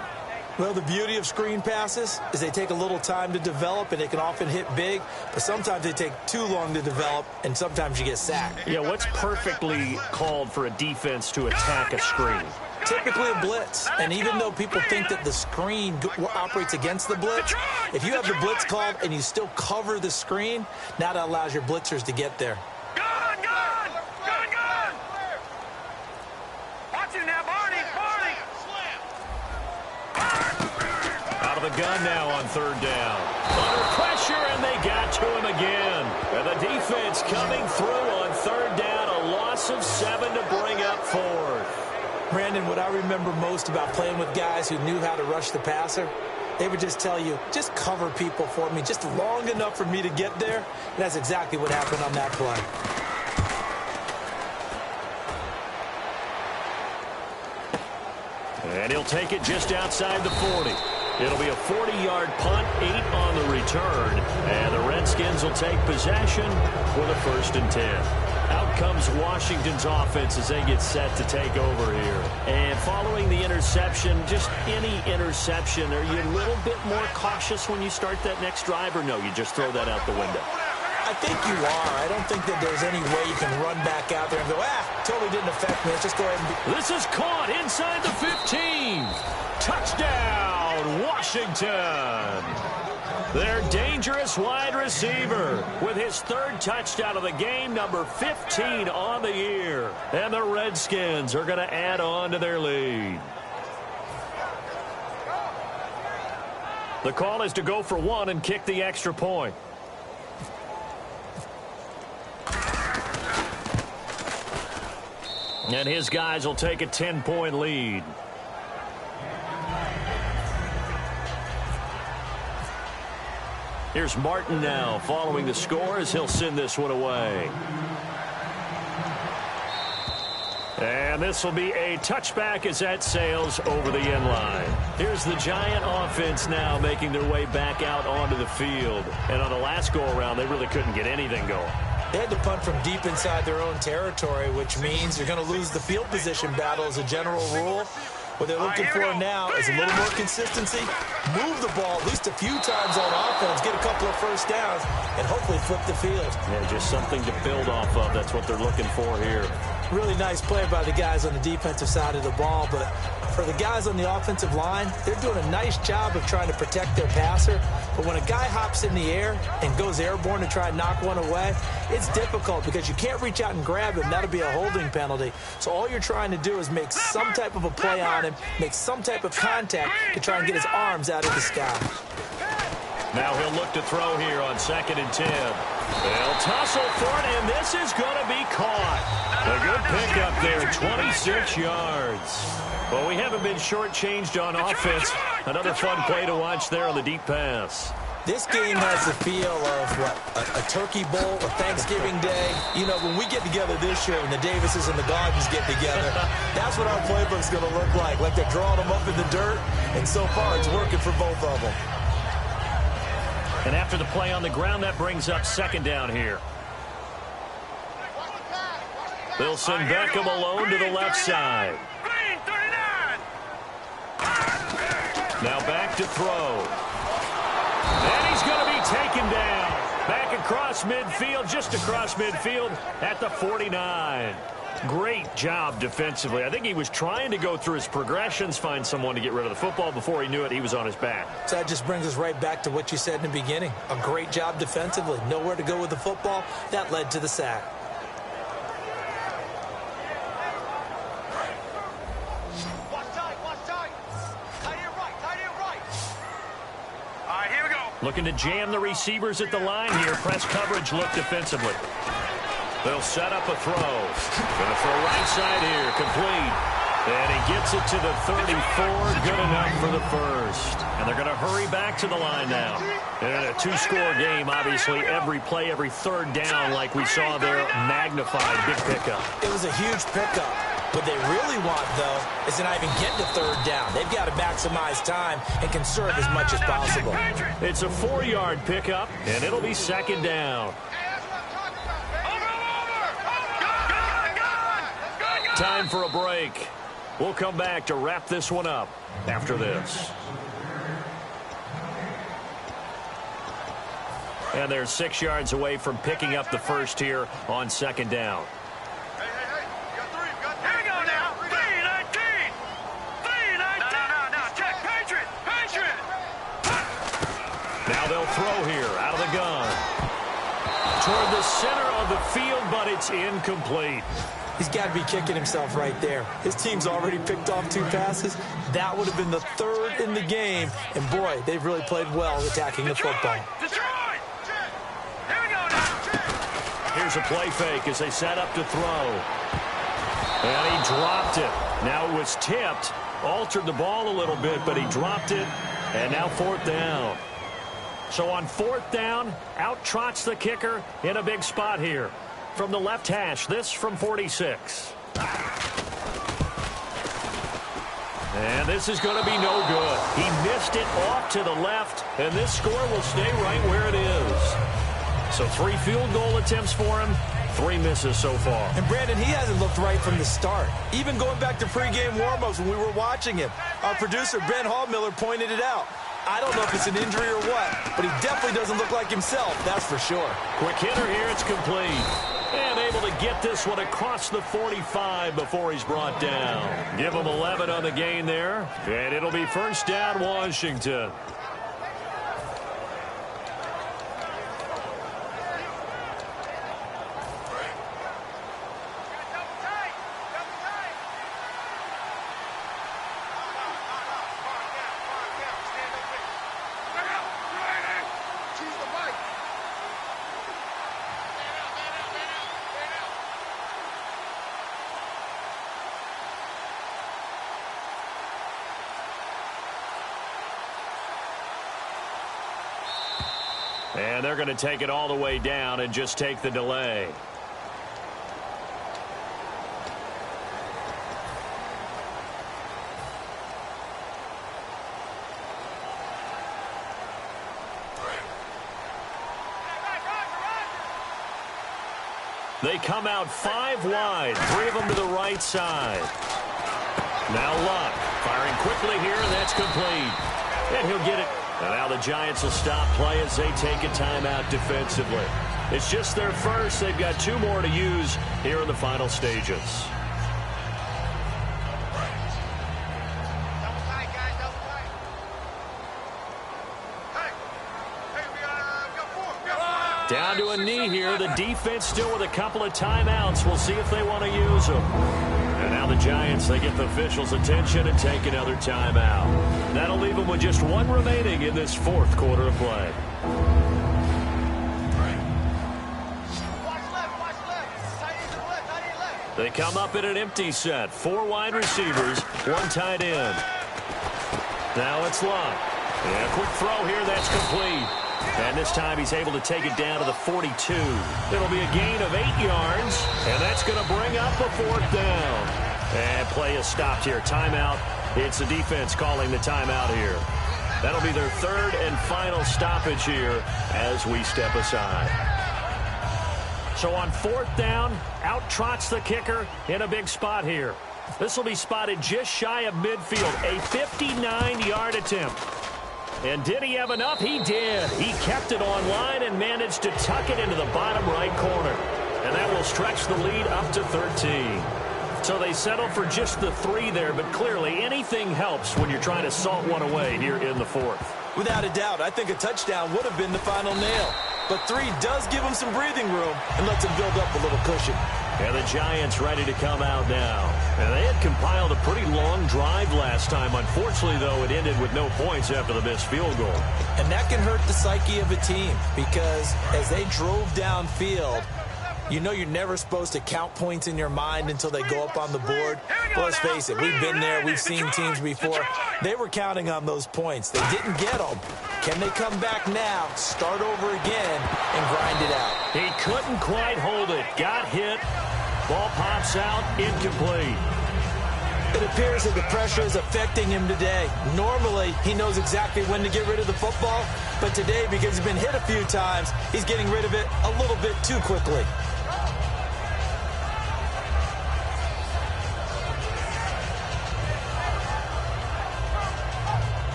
Well, the beauty of screen passes is they take a little time to develop, and they can often hit big, but sometimes they take too long to develop, and sometimes you get sacked. Yeah, what's perfectly called for a defense to attack a screen? Typically a blitz, and even though people think that the screen operates against the blitz, if you have the blitz called and you still cover the screen, now that allows your blitzers to get there. Gun! Watch it now, Barney! Out of the gun now on 3rd down. Under pressure, and they got to him again. And the defense coming through on 3rd down, a loss of 7 to bring up 4th. Brandon, what I remember most about playing with guys who knew how to rush the passer, they would just tell you, just cover people for me, just long enough for me to get there. And that's exactly what happened on that play. And he'll take it just outside the 40. It'll be a 40-yard punt, 8 on the return. And the Redskins will take possession with a 1st and 10. Out comes Washington's offense as they get set to take over here. And following the interception, just any interception, are you a little bit more cautious when you start that next drive, or no, you just throw that out the window? I think you are. I don't think that there's any way you can run back out there and go, totally didn't affect me. Let's just go ahead and... This is caught inside the 15. Touchdown, Washington. Their dangerous wide receiver with his 3rd touchdown of the game, number 15 on the year. And the Redskins are going to add on to their lead. The call is to go for 1 and kick the extra point. And his guys will take a 10-point lead. Here's Martin now following the score as he'll send this one away. And this will be a touchback as that sails over the end line. Here's the Giant offense now making their way back out onto the field. And on the last go-around, they really couldn't get anything going. They had to punt from deep inside their own territory, which means you're going to lose the field position battle as a general rule. What they're looking for now is a little more consistency, move the ball at least a few times on offense, get a couple of 1st downs, and hopefully flip the field. Yeah, just something to build off of. That's what they're looking for here. Really nice play by the guys on the defensive side of the ball, but for the guys on the offensive line, they're doing a nice job of trying to protect their passer. But when a guy hops in the air and goes airborne to try and knock one away, it's difficult because you can't reach out and grab him. That'll be a holding penalty. So all you're trying to do is make some type of a play on him, make some type of contact to try and get his arms out of the sky. Now he'll look to throw here on 2nd and 10. They'll tussle for it, and this is going to be caught. A good pickup there, 26 yards. Well, we haven't been shortchanged on offense. Another fun play to watch there on the deep pass. This game has the feel of, a Turkey Bowl, a Thanksgiving Day. You know, when we get together this year, when the Davises and the Gardens get together, that's what our playbook's going to look like. Like they're drawing them up in the dirt, and so far it's working for both of them. And after the play on the ground, that brings up 2nd down here. They'll send Beckham alone to the left side. Now back to throw. And he's going to be taken down. Back across midfield, just across midfield at the 49. Great job defensively. I think he was trying to go through his progressions, find someone to get rid of the football. Before he knew it, he was on his back. So that just brings us right back to what you said in the beginning. A great job defensively. Nowhere to go with the football. That led to the sack. Looking to jam the receivers at the line here. Press coverage look defensively. They'll set up a throw. Going to throw right side here. Complete. And he gets it to the 34. Good enough for the first. And they're going to hurry back to the line now. And in a two-score game, obviously, every play, every third down, like we saw there, magnified. Big pickup. It was a huge pickup. What they really want, though, is to not even get to third down. They've got to maximize time and conserve as much as possible. It's a 4-yard pickup, and it'll be second down. Time for a break. We'll come back to wrap this one up after this. And they're 6 yards away from picking up the first here on second down. Now they'll throw here out of the gun. Toward the center of the field, but it's incomplete. He's got to be kicking himself right there. His team's already picked off 2 passes. That would have been the 3rd in the game. And, boy, they've really played well attacking the football. Here's a play fake as they set up to throw. And he dropped it. Now it was tipped. Altered the ball a little bit, but he dropped it. And now 4th down. So on 4th down, out trots the kicker in a big spot here. From the left hash, this from 46. And this is going to be no good. He missed it off to the left, and this score will stay right where it is. So 3 field goal attempts for him, 3 misses so far. And, Brandon, he hasn't looked right from the start. Even going back to pregame warmups when we were watching him, our producer, Ben Hallmiller, pointed it out. I don't know if it's an injury or what, but he definitely doesn't look like himself, that's for sure. Quick hitter here, it's complete. And able to get this one across the 45 before he's brought down. Give him 11 on the gain there, and it'll be first down, Washington. And they're going to take it all the way down and just take the delay. They come out 5 wide, 3 of them to the right side. Now Luck firing quickly here, and that's complete. And he'll get it. And now the Giants will stop play as they take a timeout defensively. It's just their first. They've got 2 more to use here in the final stages. Down to a knee here. The defense still with a couple of timeouts. We'll see if they want to use them. And now the Giants, they get the officials' attention and take another timeout. That'll leave them with just 1 remaining in this 4th quarter of play. They come up in an empty set. 4 wide receivers, 1 tight end. Now it's Luck. And a quick throw here, that's complete. And this time he's able to take it down to the 42. It'll be a gain of 8 yards, and that's going to bring up a 4th down. And play is stopped here. Timeout. It's the defense calling the timeout here. That'll be their 3rd and final stoppage here as we step aside. So on 4th down, out trots the kicker in a big spot here. This will be spotted just shy of midfield, a 59-yard attempt. And did he have enough? He did. He kept it on line and managed to tuck it into the bottom right corner. And that will stretch the lead up to 13. So they settle for just the 3 there, but clearly anything helps when you're trying to salt one away here in the 4th. Without a doubt, I think a touchdown would have been the final nail. But 3 does give him some breathing room and lets him build up a little cushion. And the Giants ready to come out now. And they had compiled a pretty long drive last time. Unfortunately, though, it ended with no points after the missed field goal. And that can hurt the psyche of a team because as they drove downfield, you know you're never supposed to count points in your mind until they go up on the board. But let's face it, we've been there. We've seen teams before. They were counting on those points. They didn't get them. Can they come back now, start over again, and grind it out? He couldn't quite hold it. Got hit. Ball pops out. Incomplete. It appears that the pressure is affecting him today. Normally, he knows exactly when to get rid of the football. But today, because he's been hit a few times, he's getting rid of it a little bit too quickly.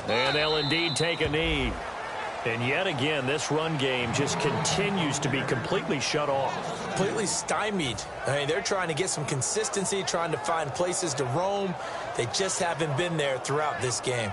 And they'll indeed take a knee. And yet again, this run game just continues to be completely shut off. Completely stymied. I mean, they're trying to get some consistency, trying to find places to roam. They just haven't been there throughout this game.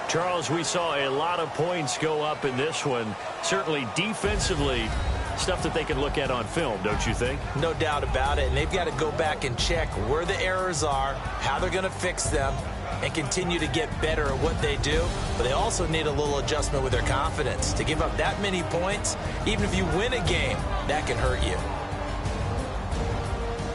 Charles, we saw a lot of points go up in this one. Certainly defensively, stuff that they can look at on film, don't you think? No doubt about it. And they've got to go back and check where the errors are, how they're going to fix them, and continue to get better at what they do. But they also need a little adjustment with their confidence. To give up that many points, even if you win a game, that can hurt you.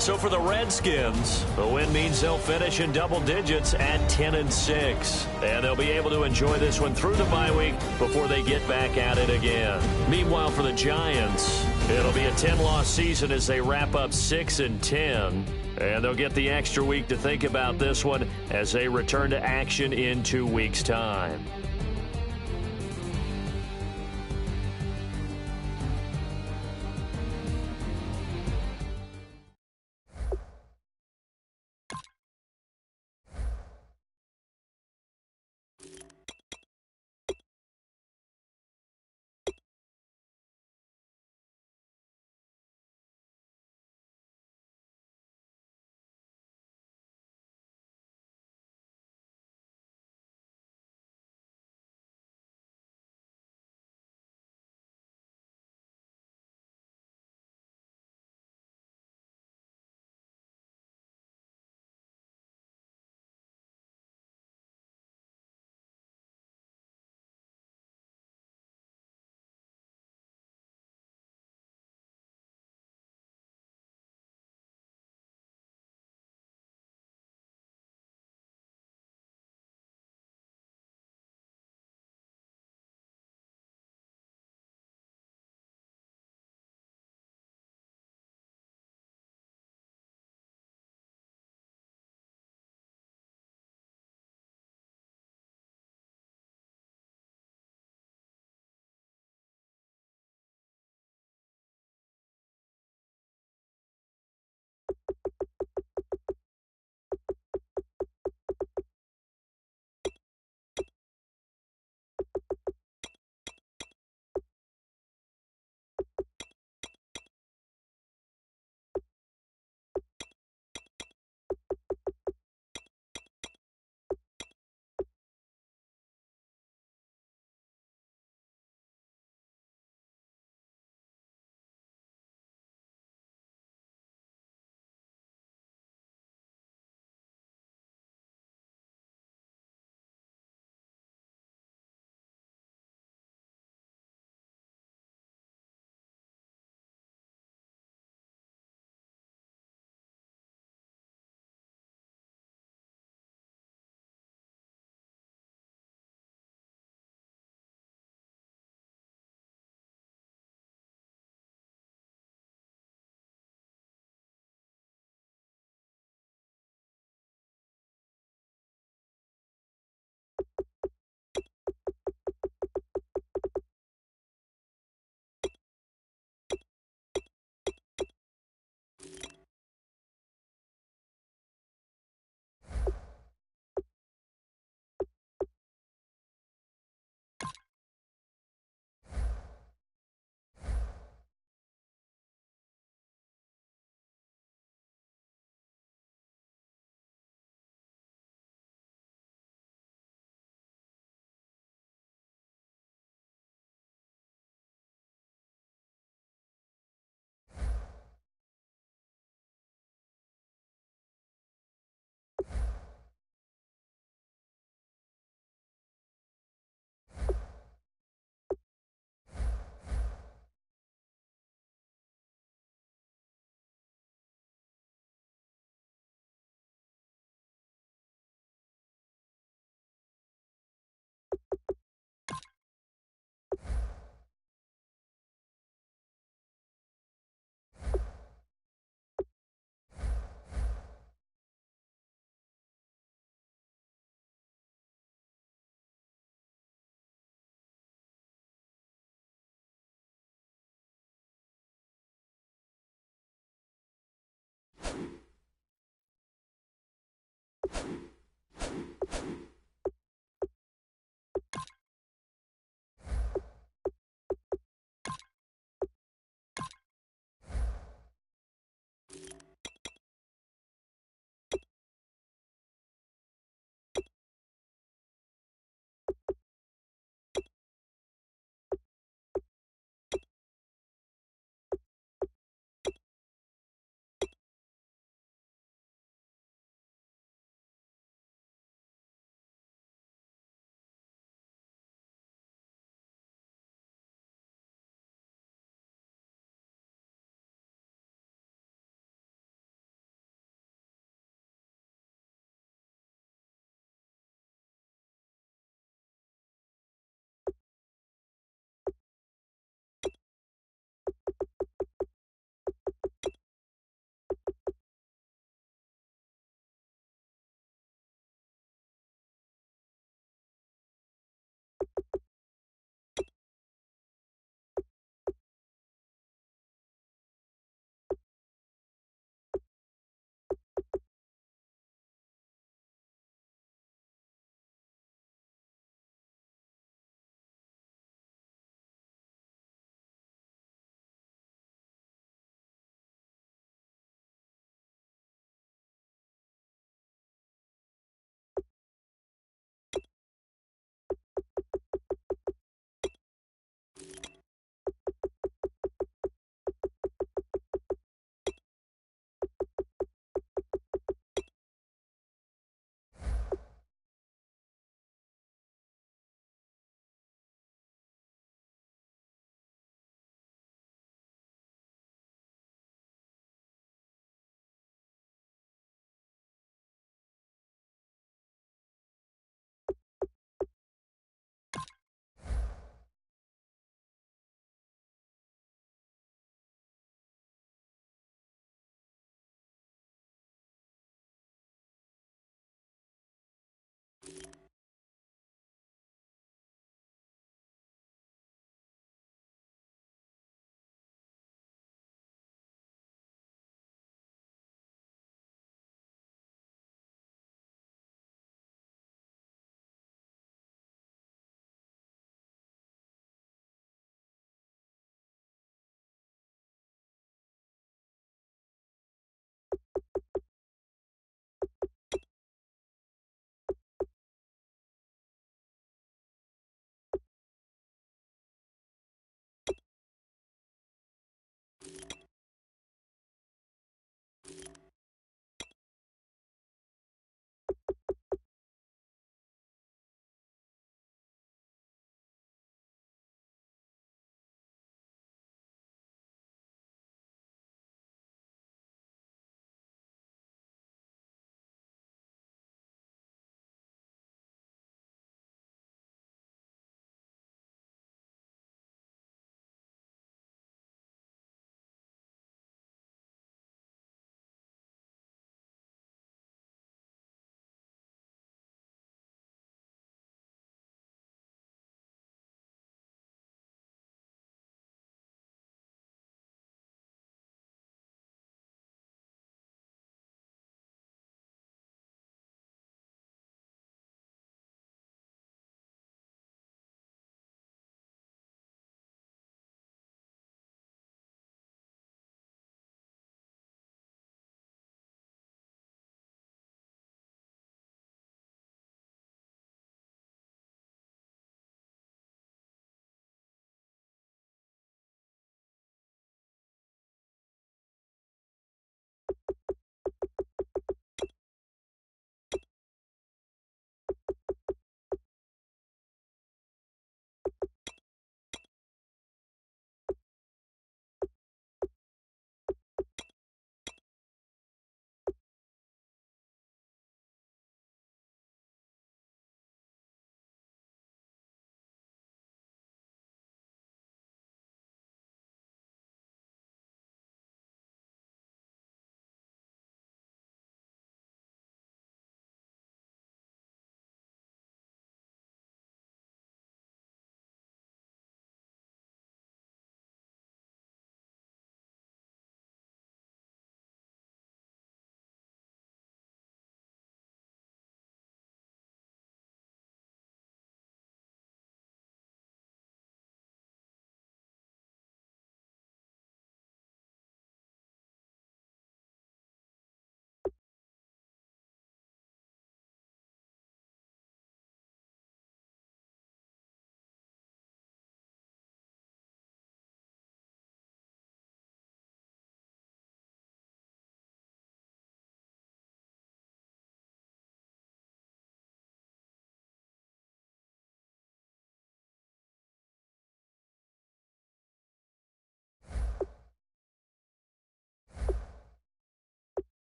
So for the Redskins, the win means they'll finish in double digits at 10-6. And they'll be able to enjoy this one through the bye week before they get back at it again. Meanwhile, for the Giants, it'll be a 10-loss season as they wrap up 6-10. And they'll get the extra week to think about this one as they return to action in 2 weeks' time. Bye.